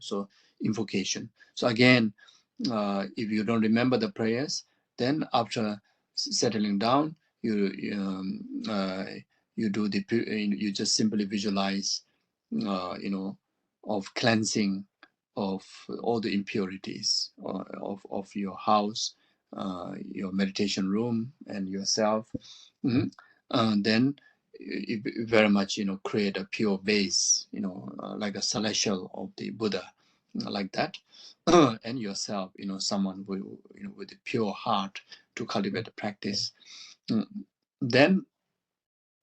B: So invocation. So again, if you don't remember the prayers, then after settling down, you do the you just simply visualize, of cleansing of all the impurities of your house, your meditation room, and yourself. Then very much create a pure base, like a celestial of the Buddha, like that. And yourself, someone with a pure heart to cultivate the practice. Then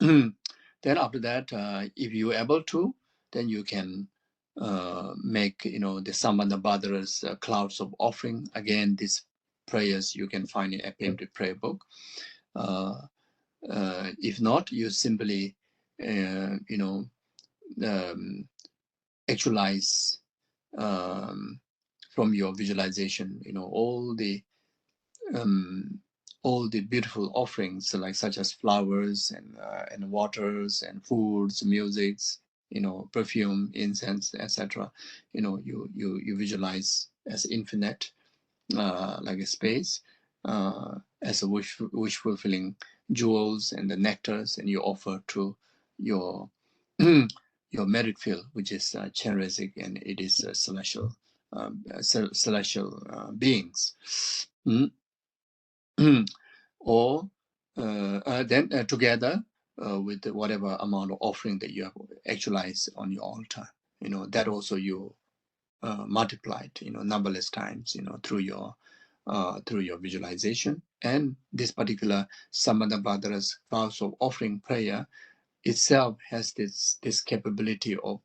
B: after that, if you're able to, then you can make the Sambandha Bhadras clouds of offering. Again, these prayers you can find in APMD prayer book. If not, you simply actualize from your visualization, all the beautiful offerings, like such as flowers and waters and foods, musics, perfume, incense, etc. You visualize as infinite, like a space, as a wish fulfilling jewels and the nectars, and you offer to your your merit field, which is Cheresic, and it is celestial beings. Or then together with whatever amount of offering that you have actualized on your altar, that also you multiplied, numberless times, through your visualization. And this particular Sambandha Bhadra's vows of offering prayer itself has this capability of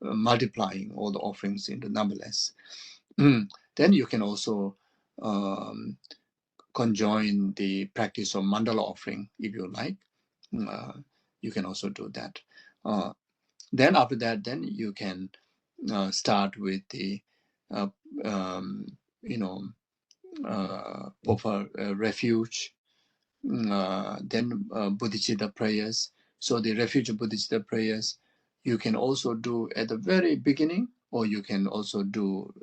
B: multiplying all the offerings into numberless. Then you can also conjoin the practice of mandala offering if you like. You can also do that. Then after that, then you can start with the offer refuge, then Bodhicitta prayers. So the refuge of Bodhicitta prayers you can also do at the very beginning, or you can also do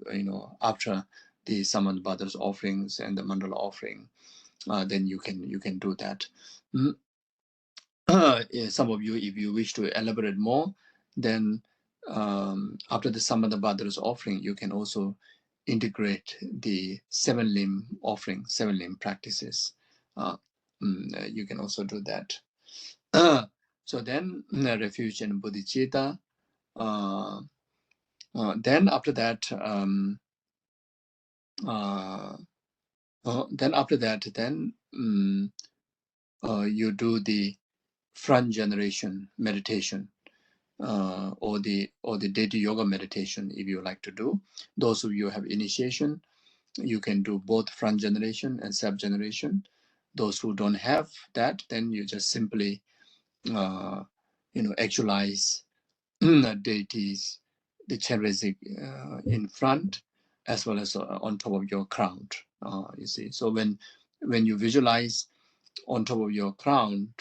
B: after the Sambandha Bhadra's offerings and the mandala offering. Then you can do that. Some of you, if you wish to elaborate more, then after the Sambandha Bhadra's offering, you can also integrate the 7 limb offering, 7 limb practices. You can also do that. So then refuge and bodhicitta. Then after that, you do the front generation meditation, or the deity yoga meditation if you like to do. Those of you who have initiation, you can do both front generation and sub generation. those who don't have that, then you just simply actualize the deities, the Chenrezig in front, as well as on top of your crown. You see, so when you visualize on top of your crown,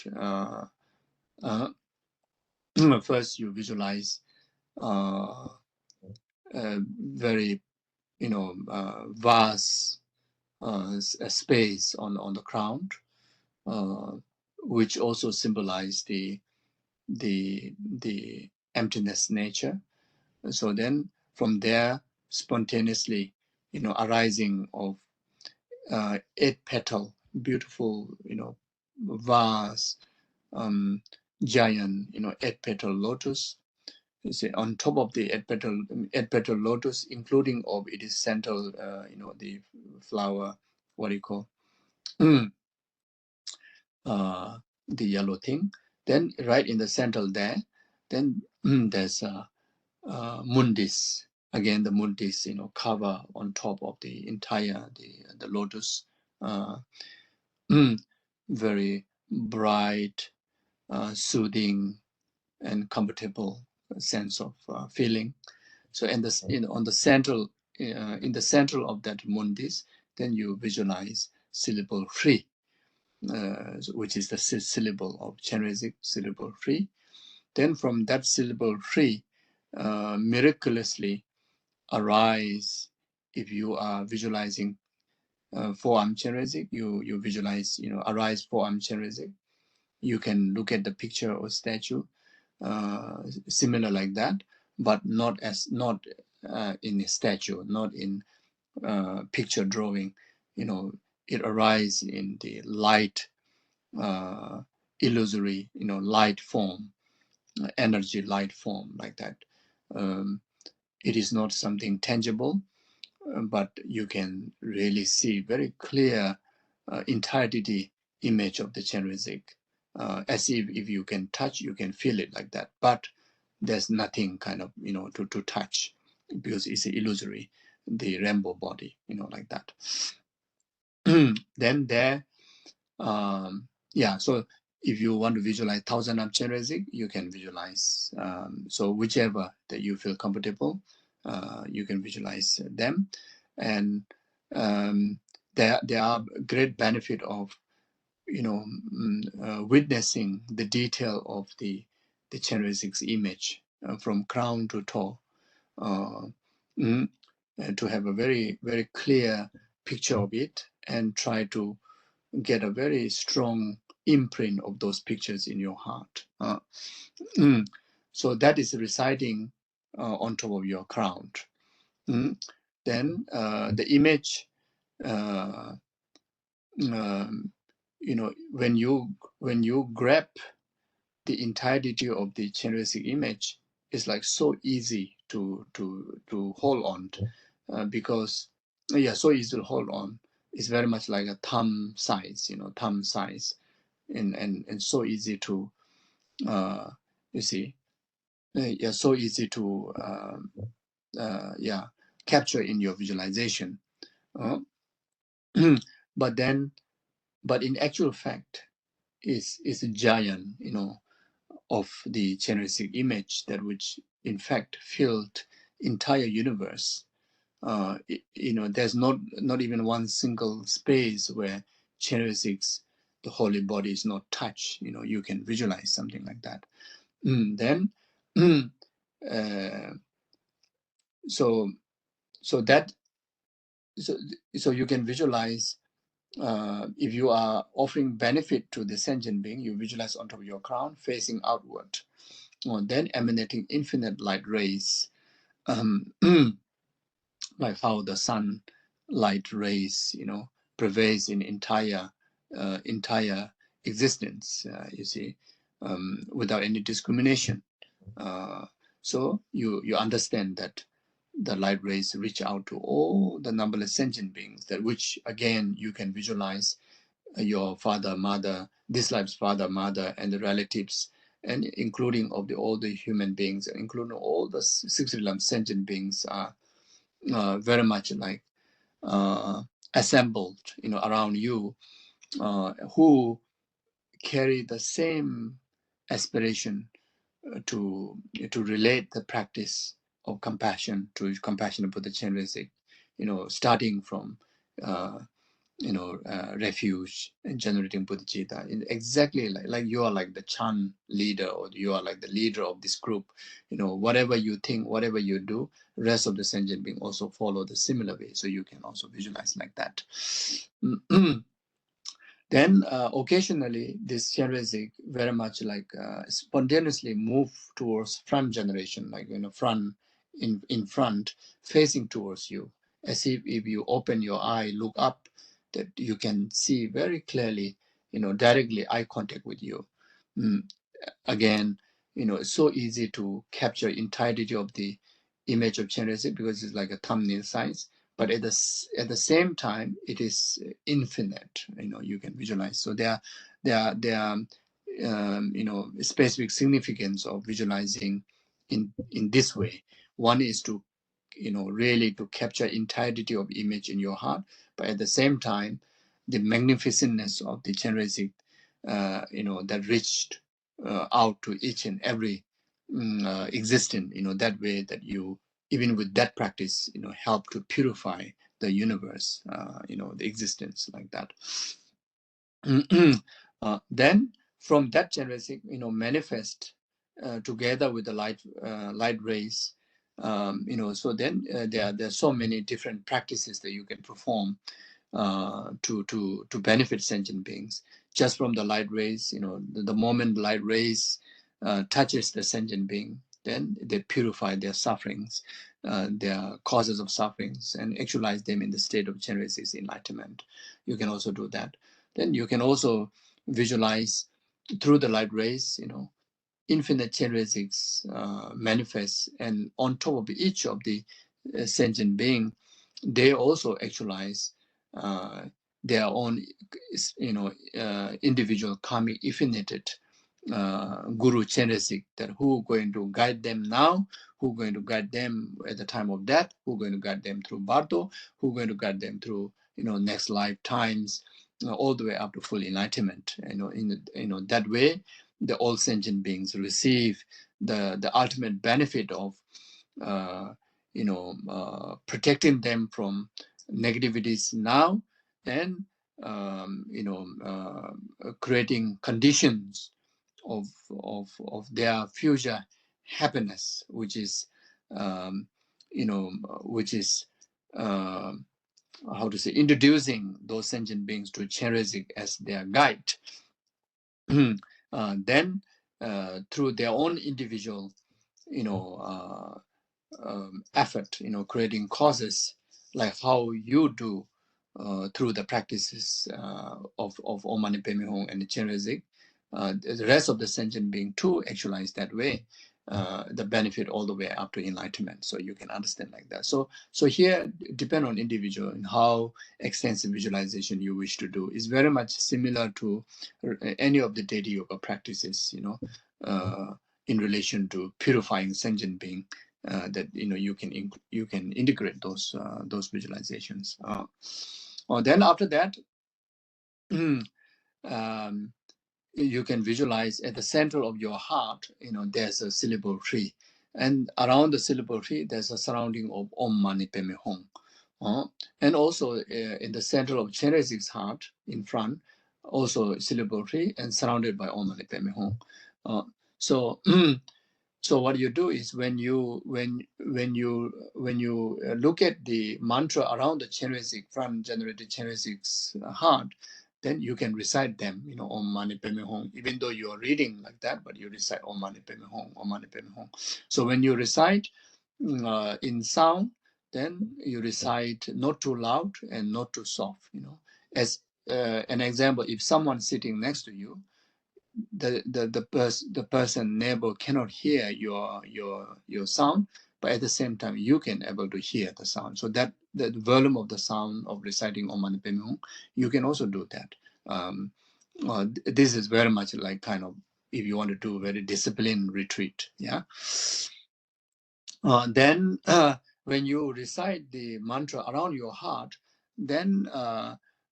B: first you visualize very vast space on the crown, which also symbolize the emptiness nature. So then from there, spontaneously, arising of 8-petal, beautiful, vast, giant, 8-petal lotus. You see, on top of the 8-petal lotus, including of its central, the flower, what do you call, the yellow thing. Then right in the center there, then there's mundis. Again, the mundis, cover on top of the entire the lotus. Very bright, soothing, and comfortable sense of feeling. So, and this, on the central, in the center of that mundis, then you visualize syllable free, which is the syllable of Chenrezig, syllable free. Then from that syllable free, miraculously arise. If you are visualizing forearm Chenrezig, you visualize, arise forearm Chenrezig. You can look at the picture or statue, similar like that, but not in a statue, not in picture drawing. It arises in the light, illusory, light form, energy light form, like that. It is not something tangible, but you can really see very clear entirety image of the Chenrezig, as if you can touch, you can feel it like that. But there's nothing kind of, to touch, because it's illusory, the rainbow body, like that. Then there, so if you want to visualize 1,000 of Chenrezig, you can visualize. So whichever that you feel comfortable, you can visualize them. And there are great benefit of, witnessing the detail of the Chenrezig's image from crown to toe, and to have a very, very clear picture of it, and try to get a very strong imprint of those pictures in your heart. So that is residing on top of your crown. Then the image, when you grab the entirety of the Chenrezig image, it's like so easy to hold on, because so easy to hold on. It's very much like a thumb size, and so easy to, you see, so easy to, capture in your visualization. But in actual fact, is a giant, of the Chenrezig image, that which in fact filled entire universe. There's not even one single space where Chenrezig's, the holy body, is not touched. You can visualize something like that. Then, so you can visualize. If you are offering benefit to the sentient being, you visualize on top of your crown, facing outward, then emanating infinite light rays, like how the sun light rays, prevails in entire existence, you see, without any discrimination. So you understand that the light rays reach out to all the numberless sentient beings, that which again you can visualize your father, mother, this life's father, mother, and the relatives, and including of all the human beings, including all the 60 sentient beings, are very much like assembled, around you, who carry the same aspiration to relate the practice of compassion to compassionate Buddha Chenrezig, starting from refuge and generating bodhicitta. Exactly like you are like the Chan leader, or you are like the leader of this group. Whatever you think, whatever you do, rest of the sentient being also follow the similar way. So you can also visualize like that. Then occasionally this Chenrezig very much like spontaneously move towards front generation, like front in front, facing towards you, as if you open your eye, look up, that you can see very clearly, directly eye contact with you. Again, it's so easy to capture entirety of the image of Chenrezig because it's like a thumbnail size. But at the same time, it is infinite. You can visualize. So there are specific significance of visualizing in this way. One is to really to capture entirety of image in your heart, but at the same time, the magnificentness of the Chenrezig, that reached out to each and every existent, that way that you, even with that practice, help to purify the universe, the existence like that. Then from that Chenrezig, manifest together with the light rays, so then there are so many different practices that you can perform to benefit sentient beings just from the light rays. The moment light rays touches the sentient being, then they purify their sufferings, their causes of sufferings, and actualize them in the state of Chenrezig's enlightenment. You can also do that. Then you can also visualize through the light rays, infinite Chenrezigs manifest, and on top of each of the sentient being, they also actualize their own, individual karmic infinite Guru Chenrezig, that who going to guide them now, who going to guide them at the time of death, who going to guide them through Bardo, who going to guide them through next lifetimes, all the way up to full enlightenment. In that way, the all sentient beings receive the ultimate benefit of protecting them from negativities now, and creating conditions of their future happiness, which is how to say, introducing those sentient beings to Chenrezig as their guide. Then through their own individual effort, creating causes, like how you do through the practices of Om Mani Padme Hum and Chenrezig, the rest of the sentient being too actualize that way, the benefit all the way up to enlightenment. So you can understand like that. So here, depend on individual and how extensive visualization you wish to do. Is very much similar to any of the deity yoga practices, in relation to purifying sentient being. That you can integrate those visualizations. Then after that, you can visualize at the center of your heart, there's a syllable tree, and around the syllable tree there's a surrounding of Om Mani Padme Hum. And also in the center of Chenrezig's heart, in front, also syllable tree, and surrounded by Om Mani Padme Hum. So what you do is when you look at the mantra around the Chenrezig, front generated Chenrezig's heart, then you can recite them, Om Mani Padme Hum. Even though you are reading like that, but you recite Om Mani Padme Hum, Om Mani Padme Hum. So when you recite in sound, then you recite not too loud and not too soft. As an example, if someone sitting next to you, the person neighbor cannot hear your sound, but at the same time you can able to hear the sound. So that the volume of the sound of reciting Om Mani Padme Hum, you can also do that. This is very much like kind of, if you want to do very disciplined retreat, yeah. Then when you recite the mantra around your heart, then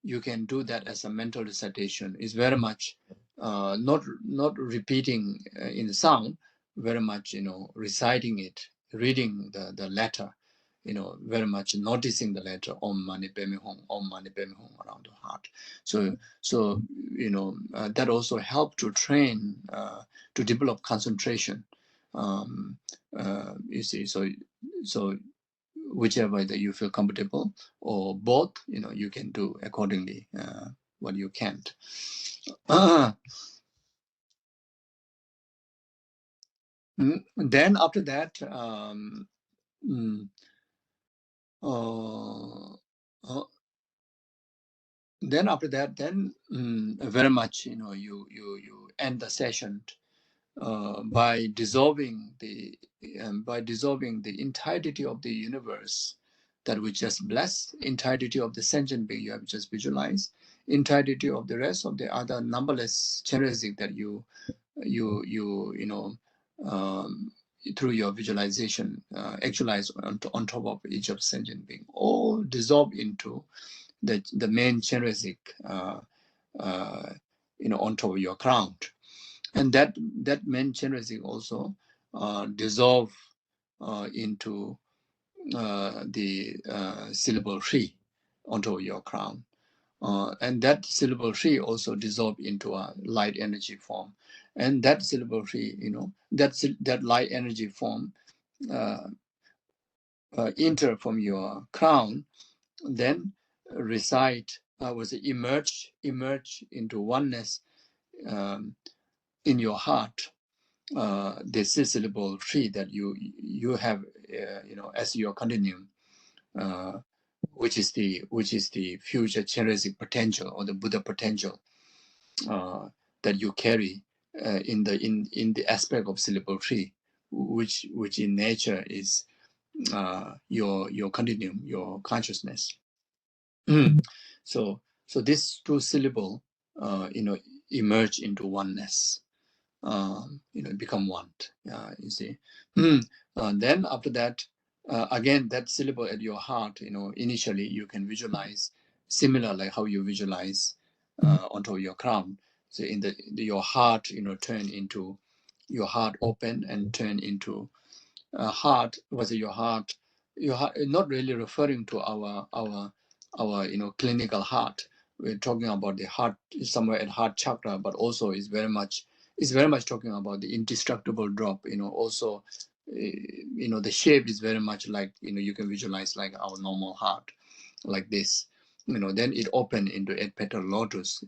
B: you can do that as a mental recitation. It's very much not repeating in the sound, very much, reciting it, reading the letter, very much noticing the letter Om Mani Padme Hum, Om Mani Padme Hum around the heart. So that also helped to train, to develop concentration. You see, so whichever that you feel comfortable, or both, you can do accordingly what you can't. Then after that, then very much, you end the session by dissolving the entirety of the universe that we just blessed, entirety of the sentient being you have just visualized, entirety of the rest of the other numberless Chenrezig that you through your visualization actualize on top of each of sentient being, all dissolve into the main Chenrezig on top of your crown. And that main Chenrezig also dissolve into the syllable Shri onto your crown. And that syllable Shri also dissolve into a light energy form. And that syllable Shri, that light energy form enter from your crown, then recite, emerge into oneness in your heart. The syllable Shri that you have, as your continuum, which is the future Chenrezig potential, or the Buddha potential that you carry in the aspect of syllable Shri, which in nature is your continuum, your consciousness. So this two syllable, emerge into oneness. Become one. You see. Then after that, again, that syllable at your heart, initially you can visualize similar like how you visualize onto your crown. So your heart, turn into your heart open and turn into heart. Was it your heart? Your heart, not really referring to our clinical heart. We're talking about the heart somewhere at heart chakra, but also is very much talking about the indestructible drop. Also, the shape is very much like, you can visualize like our normal heart, like this. Then it opened into 8-petal lotus.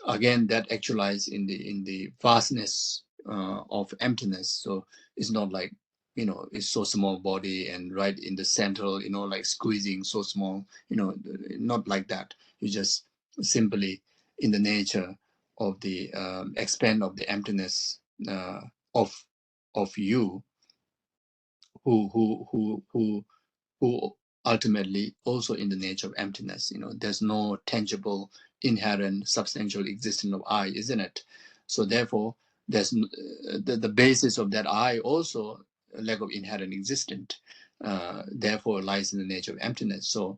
B: Again, that actualized in the vastness of emptiness. So it's not like, it's so small body and right in the central, like squeezing so small, not like that. You just simply in the nature of the expand of the emptiness of you, who ultimately also in the nature of emptiness. There's no tangible, inherent, substantial existence of I, isn't it? So therefore, there's the basis of that I also a lack of inherent existence. Therefore, lies in the nature of emptiness. So,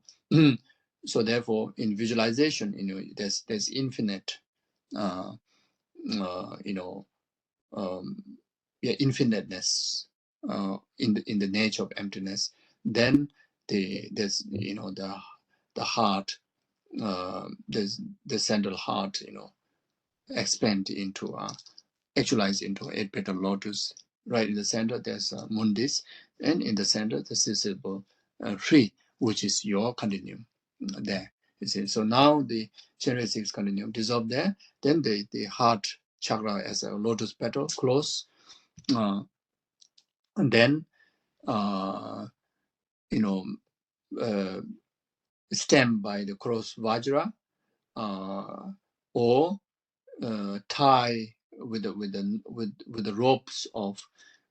B: so therefore, in visualization, there's infinite, infiniteness in the nature of emptiness. Then there's the heart, there's the central heart, expand into actualize into 8-petal lotus. Right in the center there's mundis, and in the center the syllable Shri, which is your continuum there. You see, so now the Chenrezig continuum dissolve there. Then the heart chakra as a lotus petal close, and then stem by the cross vajra, or tie with the ropes of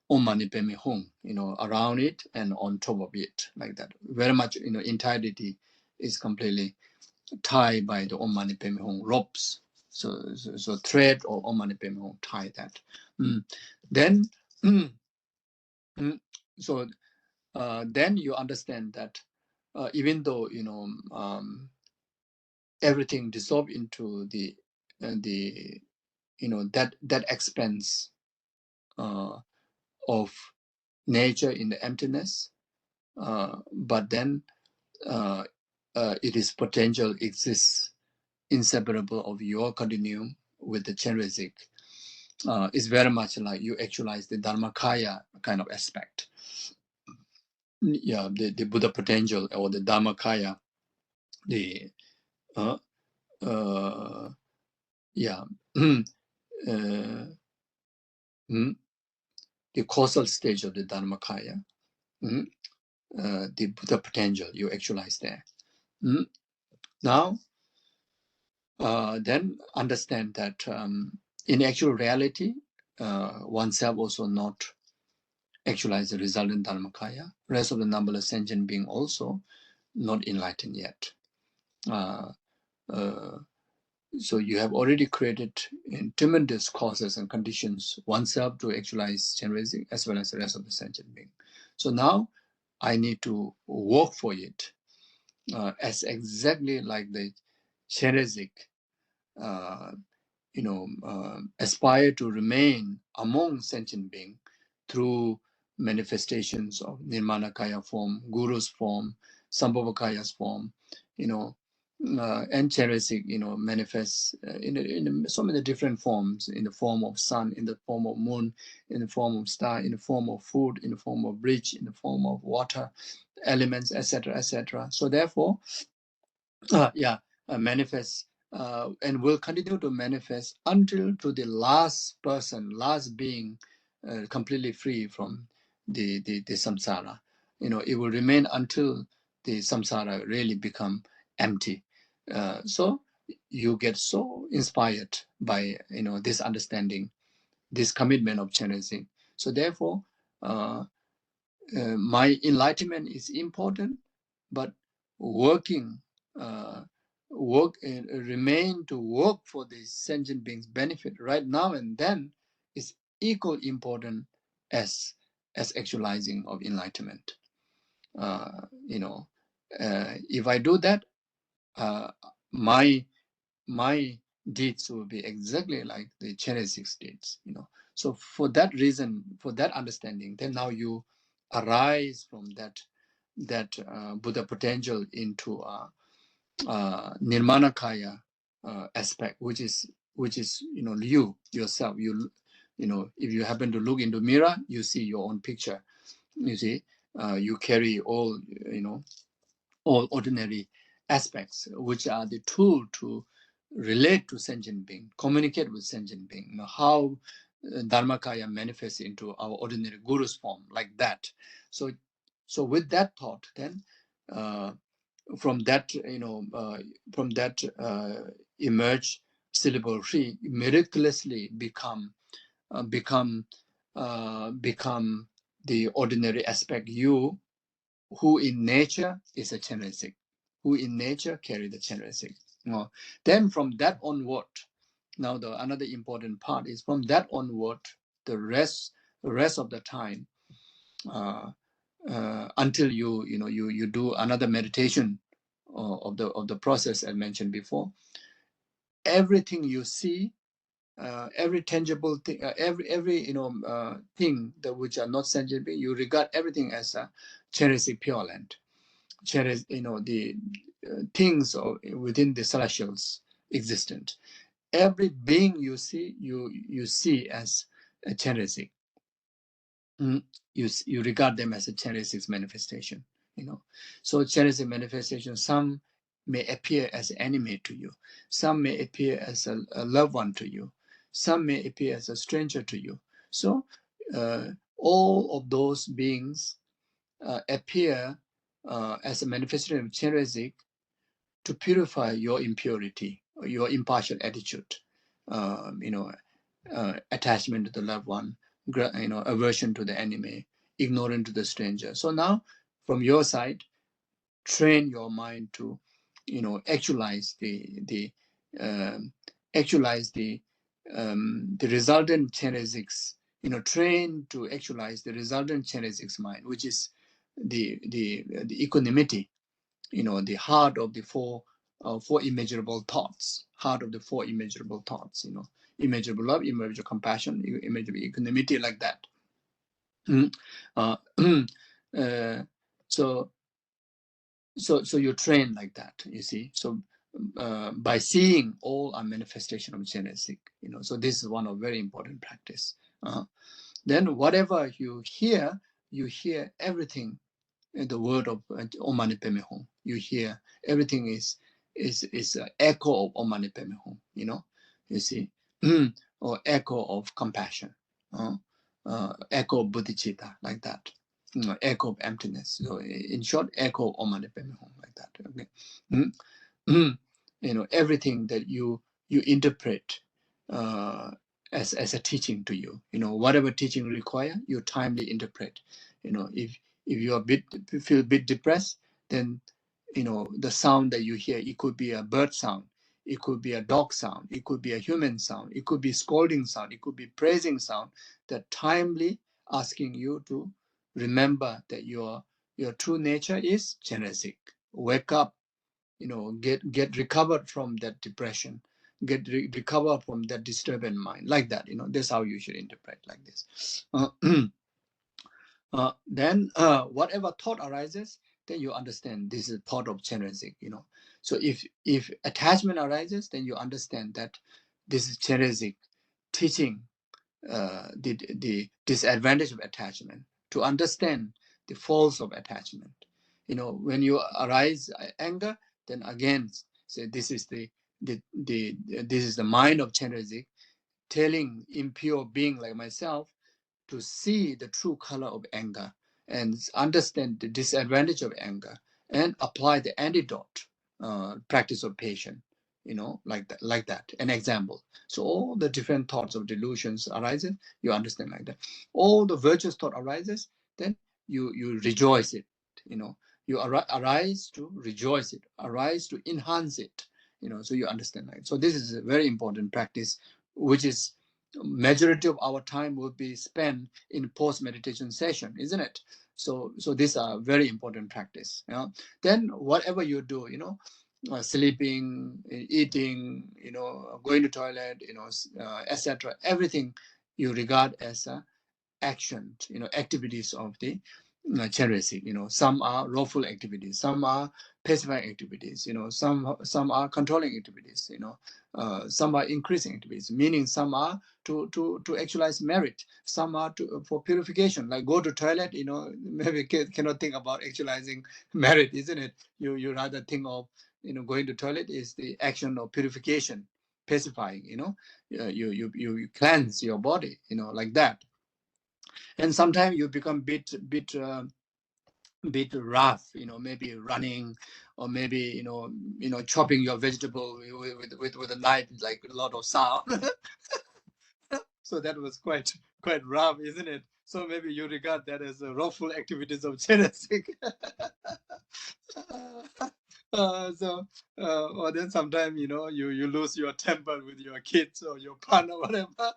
B: Om Mani Padme Hum, around it and on top of it, like that. Very much, entirety is completely tied by the Om Mani Padme Hum ropes. So thread or Om Mani Padme Hum tie that. Then, so then you understand that even though everything dissolve into the that expanse of nature in the emptiness, but then it is potential exists inseparable of your continuum with the Chenrezig. It's very much like you actualize the Dharmakaya kind of aspect. Yeah, the Buddha potential or the Dharmakaya, the the causal stage of the Dharmakaya, the Buddha potential you actualize there. Now, then understand that in actual reality, oneself also not actualize the resultant Dharmakaya. Rest of the numberless sentient being also not enlightened yet. So you have already created in tremendous causes and conditions oneself to actualize Chenrezig as well as the rest of the sentient being. So now I need to work for it as exactly like the Chenrezig aspire to remain among sentient beings through manifestations of Nirmanakaya form, Guru's form, Sambhavakaya's form, and Chenrezig, manifests in so many different forms, in the form of sun, in the form of moon, in the form of star, in the form of food, in the form of bridge, in the form of water, elements, etc., etc. So therefore, manifests and will continue to manifest until to the last person, last being, completely free from the samsara. It will remain until the samsara really become empty. So you get so inspired by this understanding, this commitment of Chenrezig. So therefore, my enlightenment is important, but working, remain to work for the sentient beings' benefit right now and then is equally important as actualizing of enlightenment. If I do that, my deeds will be exactly like the Chenrezig deeds. So for that reason, for that understanding, then now you arise from that Buddha potential into Nirmanakaya aspect, which is you yourself. If you happen to look into mirror, you see your own picture. You see, you carry all all ordinary aspects, which are the tool to relate to sentient being, communicate with sentient being. How Dharmakaya manifests into our ordinary guru's form, like that. So with that thought, then from that emerge syllable free, miraculously become the ordinary aspect you, who in nature is a Chenrezig, who in nature carry the Chenrezig. Then from that onward, now another important part is from that onward, the rest of the time, until you do another meditation of the process I mentioned before. Everything you see, every tangible thing, every thing that which are not sentient being, you regard everything as a Chenrezig pure land. The things within the celestials existent. Every being you see, you see as a Chenrezig. You regard them as a Chenrezig manifestation. So Chenrezig manifestation, some may appear as enemy to you, some may appear as a loved one to you, some may appear as a stranger to you. So all of those beings appear as a manifestation of Chenrezig to purify your impurity, or your impartial attitude, attachment to the loved one, aversion to the enemy, ignorance to the stranger. So now, from your side, train your mind to, actualize the resultant Chenrezig's, train to actualize the resultant Chenrezig's mind, which is the equanimity, the heart of the four four immeasurable thoughts, heart of the four immeasurable thoughts, immeasurable love, immeasurable compassion, immeasurable equanimity, like that. So you train like that, you see. So by seeing all our manifestation of genesis, so this is one of very important practice. Then whatever you hear everything in the word of Om Mani Padme Hum. You hear everything is an echo of Om Mani Padme Hum, you see, or echo of compassion, echo of bodhicitta, like that, echo of emptiness. So in short, echo of Om Mani Padme Hum, like that. Okay, everything that you interpret as a teaching to you, whatever teaching require, you timely interpret. If you are feel a bit depressed, then the sound that you hear, it could be a bird sound, it could be a dog sound, it could be a human sound, it could be scolding sound, it could be praising sound, that timely asking you to remember that your true nature is genesis. Wake up, get recovered from that depression, get recover from that disturbed mind, like that. That's how you should interpret, like this. Then whatever thought arises, then you understand this is thought of genesis. So if attachment arises, then you understand that this is genesis teaching the disadvantage of attachment, to understand the faults of attachment. When you arise anger, then again say this is this is the mind of genesis telling impure being like myself to see the true color of anger and understand the disadvantage of anger and apply the antidote practice of patience, like that. An example. So all the different thoughts of delusions arises, you understand like that. All the virtuous thought arises, then you rejoice it, you arise to rejoice it, arise to enhance it, so you understand like. So this is a very important practice, which is majority of our time will be spent in post-meditation session, isn't it? So these are very important practice. Then whatever you do, sleeping, eating, going to toilet, etc. Everything you regard as action, activities of the genesis. Some are lawful activities, some are pacifying activities, some are controlling activities, some are increasing activities, meaning some are to actualize merit, some are for purification, like go to toilet, maybe cannot think about actualizing merit, isn't it? You rather think of, going to toilet is the action of purification, pacifying, you cleanse your body, like that. And sometimes you become bit rough, maybe running, or maybe chopping your vegetable with a knife, like a lot of sound. So that was quite rough, isn't it? So maybe you regard that as a wrongful activities of genesis. Or then sometimes you lose your temper with your kids or your partner, whatever.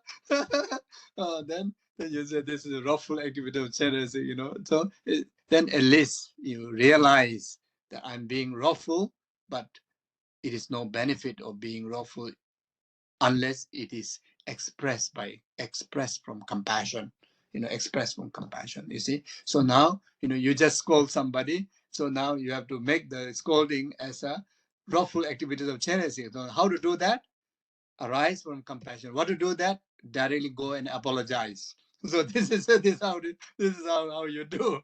B: Then you say this is a wrongful activity of genesis. So then at least you realize that I'm being wrongful, but it is no benefit of being wrongful unless it is expressed from compassion, expressed from compassion, you see. So now, you just scold somebody. So now you have to make the scolding as a wrongful activities of genesis. So how to do that? Arise from compassion. What to do that? Directly go and apologize. So this is how you do.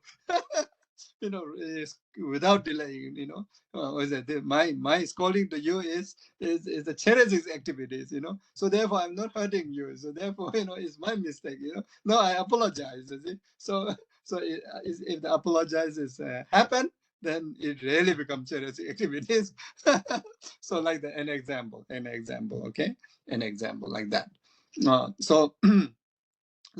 B: Without delaying, my scolding to you is the genesis activities, so therefore I'm not hurting you, so therefore it's my mistake, no, I apologize, you see. So if the apologizes happen, then it really becomes genesis activities. So like an example, okay, an example like that. So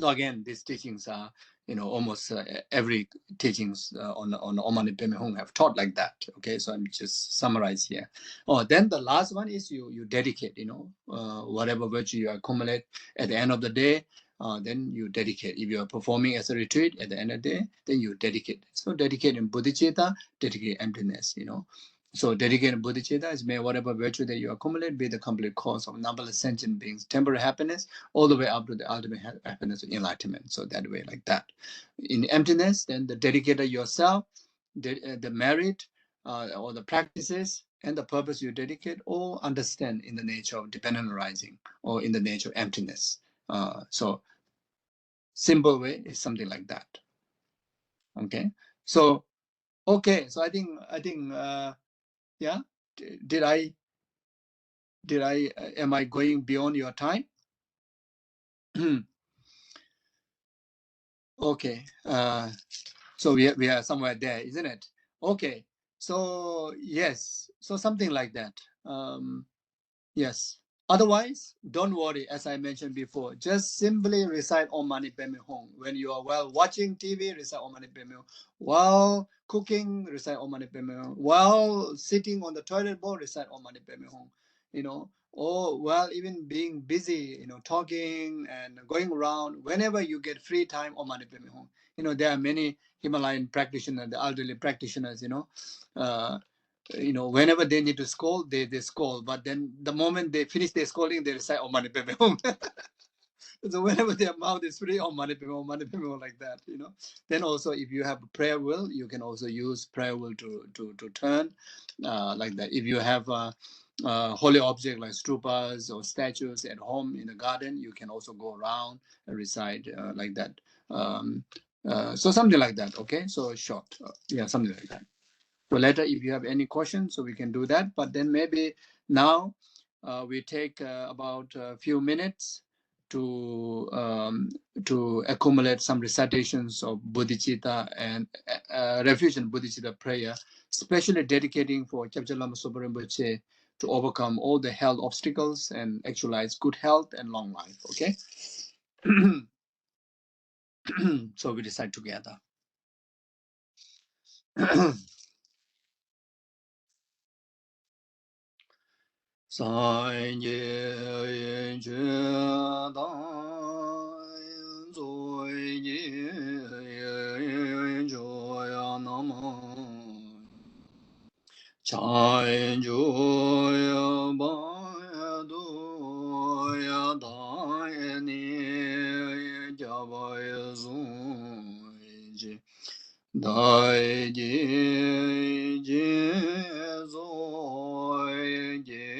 B: again, these teachings are, almost every teachings on Om Mani Padme Hum have taught like that. Okay, so I'm just summarize here. Then the last one is you dedicate, whatever virtue you accumulate at the end of the day, then you dedicate. If you are performing as a retreat at the end of the day, then you dedicate. So dedicate in bodhicitta, dedicate emptiness, So dedicated bodhicitta is may whatever virtue that you accumulate be the complete cause of numberless sentient beings, temporary happiness, all the way up to the ultimate happiness of enlightenment. So that way, like that. In emptiness, then the dedicated yourself, the merit or the practices and the purpose you dedicate, all understand in the nature of dependent arising or in the nature of emptiness. So simple way is something like that. Okay. So okay. So I think yeah. Am I going beyond your time? Okay. So we are somewhere there, isn't it? Okay. So yes. So something like that. Yes. Otherwise, don't worry, as I mentioned before, just simply recite Om Mani Padme Hum. When you are while watching TV, recite Om Mani Padme Hum. While cooking, recite Om Mani Padme Hum. While sitting on the toilet bowl, recite Om Mani Padme Hum. You know, or while even being busy, you know, talking and going around, whenever you get free time, Om Mani Padme Hum. You know, there are many Himalayan practitioners, the elderly practitioners, whenever they need to scold, they scold. But then the moment they finish their scolding, they recite Om Mani Padme Hum. So whenever their mouth is free, Om Mani Padme Hum, like that, Then also, if you have a prayer wheel, you can also use prayer wheel to turn, like that. If you have a holy object like stupas or statues at home in the garden, you can also go around and recite like that. So something like that. Okay, so short, something like that. So later, if you have any questions, so we can do that. But then maybe now we take about a few minutes to accumulate some recitations of bodhicitta and Refuge and bodhicitta prayer, especially dedicating for Kyabje Lama Zopa Rinpoche to overcome all the health obstacles and actualize good health and long life. Okay. So we decide together. Sanje yin ju dan zui yin ju ya nama cha yin ju ya ba ya du ya da ya ni ya ba ya zu ji Dai ji ji zo ji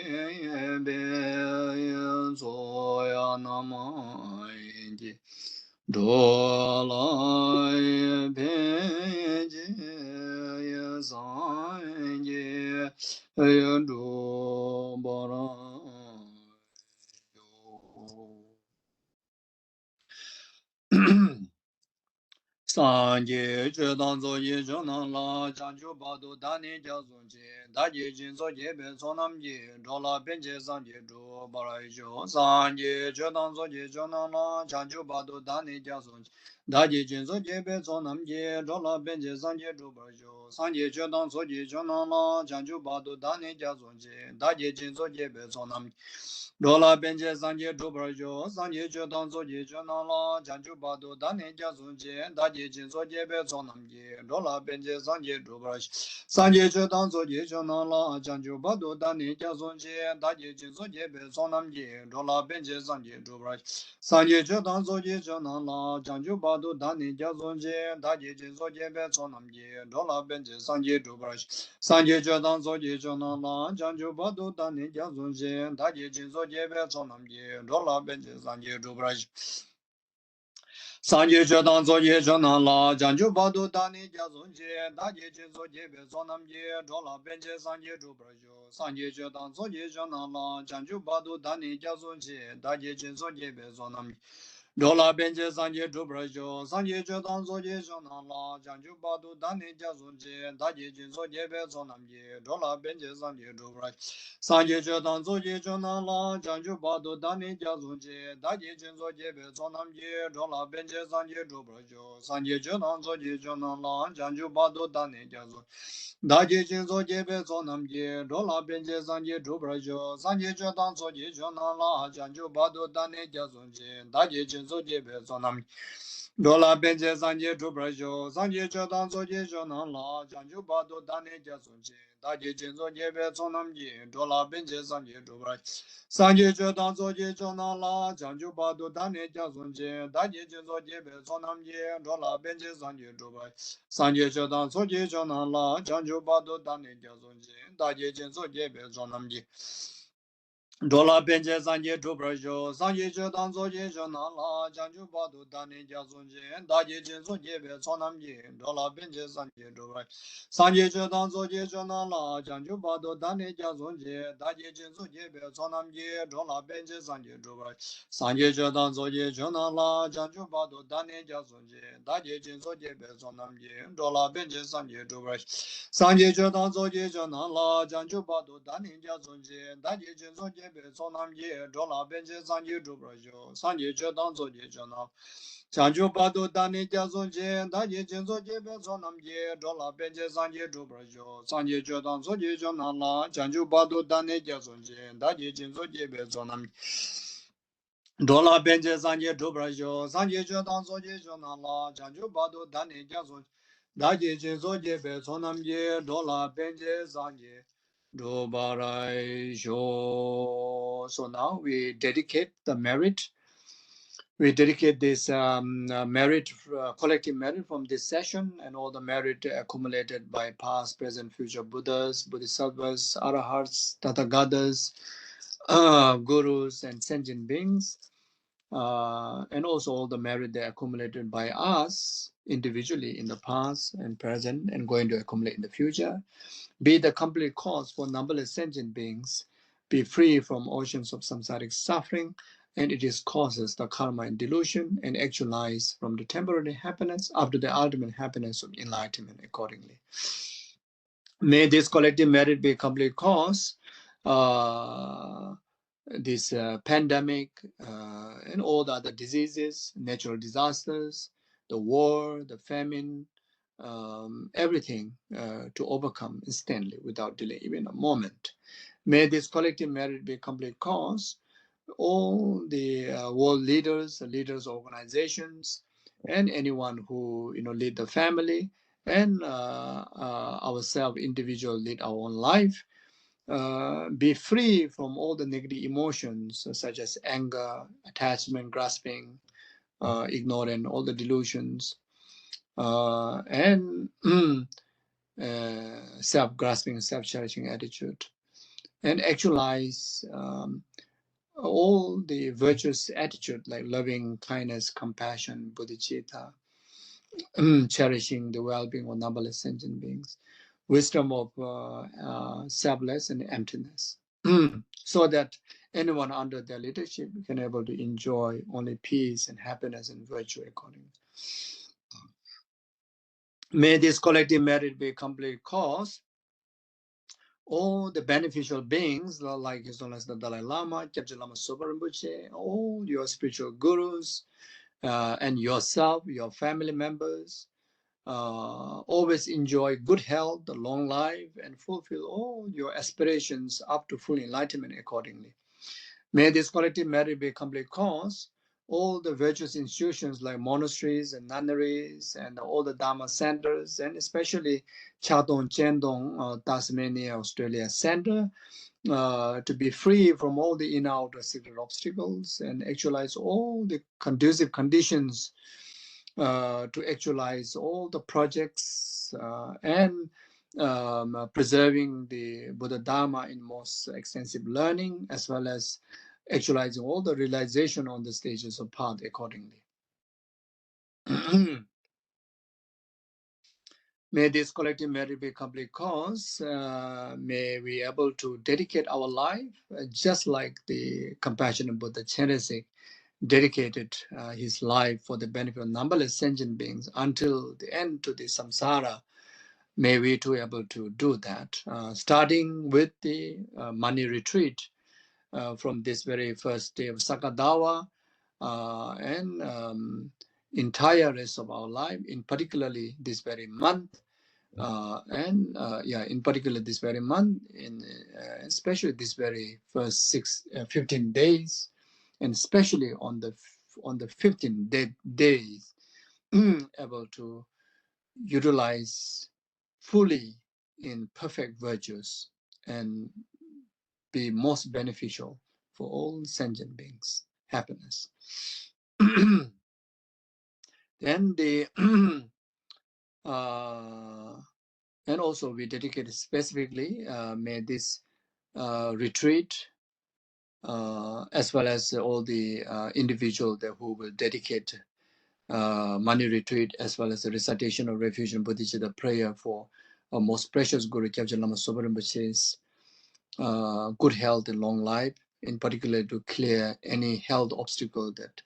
B: be zo ya nama ji do la be ji ya sa ji ya do ba ra Sanje Chedan Zoye Jonan La Janju Badu Dani Jazunji Daji Jinzo Jebe Sonamji Dola Benje Sanje Du Baraijo Sanje Chedan Zoye Jonan La Janju Badu Dani Jazunji Daji Jinzo Jebe Sonamji Dola Benje Sanje Du Baraijo Sanje Chedan Zoye Jonan La Janju Badu Dani Jazunji Daji Jinzo Jebe Sonamji Dola Benje Sanje Du Baraijo Sanje Chedan Zoye Jonan La Janju Badu Dani Jazunji Daji Jinzo Jebe Zonamji, Dola Benje Sanje Dubrash, Sanje Chedan Zoji Jonala, Janju Badu Dani Jazonji, Daji Jinzo Jebe Zonamji, Dola Benje Sanje Dubrash, Sanje Chedan Zoji Jonala, Janju Badu Dani Jazonji, Daji Jinzo Jebe Zonamji, Dola Benje Sanje Dubrash, Sanje Chedan Zoji Jonala, Janju Badu Dani Jazonji, Daji Jinzo Jebe Zonamji, Dola Benje Sanje Dubrash. Sanje Chedan Zoye Jonan La Janju Badu Dani Jazunje Daji Jinzo Jebe Zonamje Dola Benje Sanje Dubrajo Sanje Chedan Zoye Jonan La Janju Badu Dani Jazunje Daji Jinzo Jebe Zonamje Dola Benje Sanje Dubrajo Sanje Chedan Zoye Jonan La Janju Badu Dani Jazunje Daji Jinzo Jebe Zonamje Dola Benje Sanje Dubrajo Sanje Chedan Zoye Jonan La Janju Badu Dani Jazunje Daji Jinzo Jebe Zonamje Dola Benje Sanje Dubrajo Sanje Chedan Zoye Jonan La Janju Badu Dani Jazunje Daji Jinzo Jebe Zonamje Dola Benje Sanje Dubrajo Sanje Chedan Zoye Jonan La Janju Badu Dani Jazunje Daji Jinzo Jebe Zonamje Dola Benje Sanje Dubrajo Sanje Chedan Zoye Jonan La Janju Badu Dani Jazunje Daji Jinzo Jebe Sonam Ji, Dola Benje Sanje Dubra, Sanje Jodan Zoji Jonan La, Janju Badu Dane Jazunje, Daji Jinzo Jebe Sonam Ji, Dola Benje Sanje Dubra, Sanje Jodan Zoji Jonan La, Janju Badu Dane Jazunje, Daji Jinzo Jebe Sonam Ji. Dola Benje Sanje Dubrajo, Sanje Jodan Zoji Jonan La, Janju Badu Dane Jazunje, Daji Jinzo Jebe Sonam Ji, Dola Benje Sanje Dubra. Sanje Jodan Zoji Jonan La, Janju Badu Dane Jazunje, Daji Jinzo Jebe Sonam Ji, Dola Benje Sanje Dubra. Sanje Jodan Zoji Jonan La, Janju Badu Dane Jazunje, Daji Jinzo Jebe Sonam Ji, Dola Benje Sanje Dubra. Sanje Jodan Zoji Jonan La, Janju Badu Dane Jazunje, Daji Jinzo Jebe Sonam Ji, Dola Benje Sanje Dubra. Sanje Jodan Zoji Jonan Janju Badu Dane Jazunje, Daji Jinzo Jebe Sonam Ji, Dola Benje Sanje Dubra. Sanje Jodan Zoji Jonan La, Janju Badu Dane Jazunje, Daji Jinzo Jebe Sonam Dola Benje Sanje Dubra. Sanje Jodan Zoji Jonan La, Janju Badu Dane Jazunje, Daji Jinzo Jebe Sonam Ji, Dola Benje Sanje Dubra. So now we dedicate the merit. We dedicate this merit, collective merit from this session and all the merit accumulated by past, present, future Buddhas, Bodhisattvas, Arahats, Tathagatas, Gurus, and sentient beings, and also all the merit they accumulated by us individually in the past and present and going to accumulate in the future. Be the complete cause for numberless sentient beings, be free from oceans of samsaric suffering, and it is causes the karma and delusion, and actualize from the temporary happiness after the ultimate happiness of enlightenment accordingly. May this collective merit be a complete cause, this pandemic and all the other diseases, natural disasters, the war, the famine, everything to overcome instantly without delay, even a moment. May this collective merit be a complete cause. All the world leaders, the leaders of organizations, and anyone who lead the family, and ourselves, individual, lead our own life. Be free from all the negative emotions such as anger, attachment, grasping, ignorance, all the delusions, and self-grasping, self-cherishing attitude, and actualize all the virtuous attitude like loving, kindness, compassion, bodhicitta, cherishing the well-being of numberless sentient beings, wisdom of selfless and emptiness, so that anyone under their leadership can able to enjoy only peace and happiness and virtue accordingly. May this collective merit be a complete cause. All the beneficial beings, like His Holiness the Dalai Lama, Kyabje Lama Zopa Rinpoche, all your spiritual gurus, and yourself, your family members, always enjoy good health, a long life, and fulfill all your aspirations up to full enlightenment accordingly. May this collective merit be a complete cause. All the virtuous institutions like monasteries and nunneries and all the Dharma centers, and especially Chatong, Chendong, Tasmania, Australia Center, to be free from all the inner outer secret obstacles and actualize all the conducive conditions to actualize all the projects and preserving the Buddha Dharma in most extensive learning, as well as actualizing all the realization on the stages of path accordingly. May this collective merit be a complete cause. May we be able to dedicate our life just like the compassionate Buddha Chenrezig dedicated his life for the benefit of numberless sentient beings until the end to the samsara. May we too be able to do that, starting with the Mani retreat from this very first day of Saka Dawa, and entire rest of our life, in particularly this very month, in particular this very month, especially this very first 15 days, and especially on the 15 days, able to utilize fully in perfect virtues and be most beneficial for all sentient beings. Happiness. Then the and also we dedicated specifically made this retreat as well as all the individual that who will dedicate money retreat as well as the recitation of Refuge and Bodhicitta prayer for our most precious Guru Kyabje Lama Zopa Rinpoche's good health and long life, in particular to clear any health obstacle that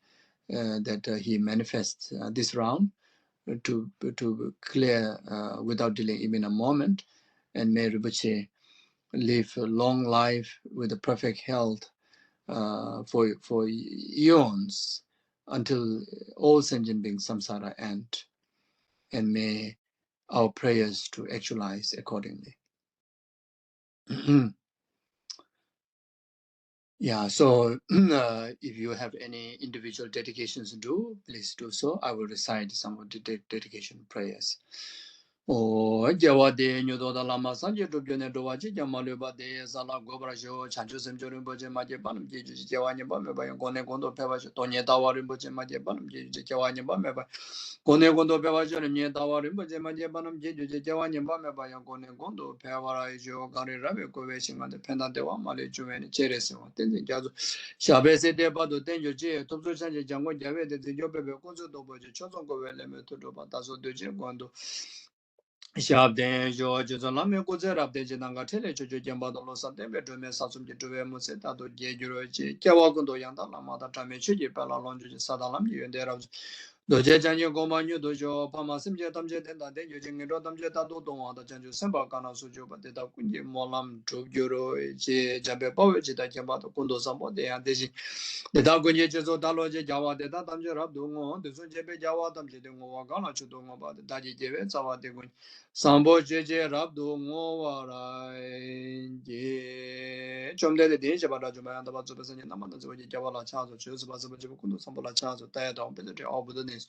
B: he manifests this round, to clear without delay even a moment, and may Rinpoche live a long life with a perfect health for eons until all sentient beings samsara end, and may our prayers to actualize accordingly. Yeah, so if you have any individual dedications to do, please do so. I will recite some of the dedication prayers. O Jawade Nudoda Lama Sanje Dubjane Dowaji Jamaluba de Sala Gobrasho, Chanchu Semjorin Boje Majebanum Jeju Jawani Bameba, Gone Gondo Pevach, Tonya Tawarin Boje Majebanum Jeju Jawani Bameba, Gone Gondo Pevach, and Tawarin Boje Majebanum Jeju Jawani Bameba, Gone Gondo Pevara Jo Gari Rabe Govation and the Pendant de Wamale Juven Cheres, Tenzin Jazu, Shabese de Bado Tenjo J, Topso Sanje Jango Jave, the Jobe Conso Doboje, Choson Govele Metodo Tazo de Gondo. Shabden George Zalame Gozera de Jananga Tele Jamba the Los Antembe to me Sasum to Museta to Jejuroji, Kawagundo Yanda Lamada Tamechi, Pala Longe Sadalam, you and there. Doje Janyo Gomanyo Dojo, Pamasim Jetam Jetanda, then using Rodam Jeta Dodon, the Janju Semba Kana Sujo, but the Kunji Molam, Trubjuro, Jabe Povich, that Jamba Kundo Sambo, they are dizzy. The Dagunje Daloje Java, the Datamja Rabdungo, the Sunjebe Java, Tamjidungo, Gana Chudungo, but the Daji Jeve, Sawa de Gun, Sambo Jeje Rabdungo, Chomde the Deja Badajuma and the Bazubasan Namaz, Javala Chazo, Chus Bazabajukundo, Sambola Chazo, Tayadon, Visit all Buddhist.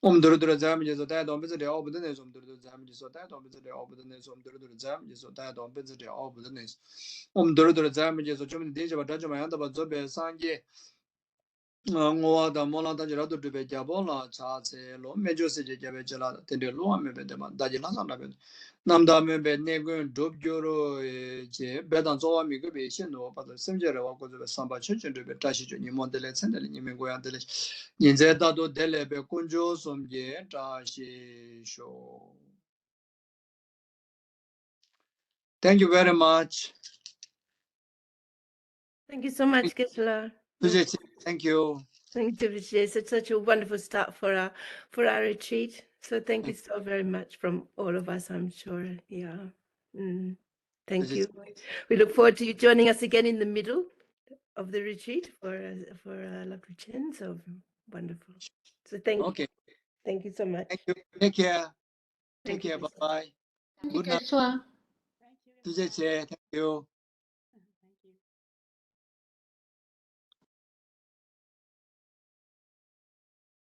B: Durudra Zamages of Tayadon, Visit all Buddhist, Durudra Zamages of Tayadon, Visit all Buddhist, Durudra Zamages of Tayadon, Visit all Buddhist. Durudra Zamages of German Deja Badajuma and the Bazobe Sanje. Ngoa da mola da jira do be jabola cha se lo mejo se je be jala tende lo me be de ma da jila sa na be nam da me be ne gun do joro je be dan zo wa mi ge be shin no ba de sem je re wa ko de sam ba chen chen de be ta shi je ni mo de le chen de ni me go ya de le yin ze da do de le be kun jo som je ta shi sho. Thank you very much.
C: Thank you so much, Geshe.
B: Thank you.
C: Thank you, Vijay. It's such a wonderful start for our retreat. So thank you so very much from all of us, I'm sure. Yeah. Thank you. We look forward to you joining us again in the middle of the retreat for lovely Chen. So wonderful. So thank you. Thank you so much.
B: Thank you. Take care. Take care. Bye-bye. Good night.
A: Geshe.
B: Thank you.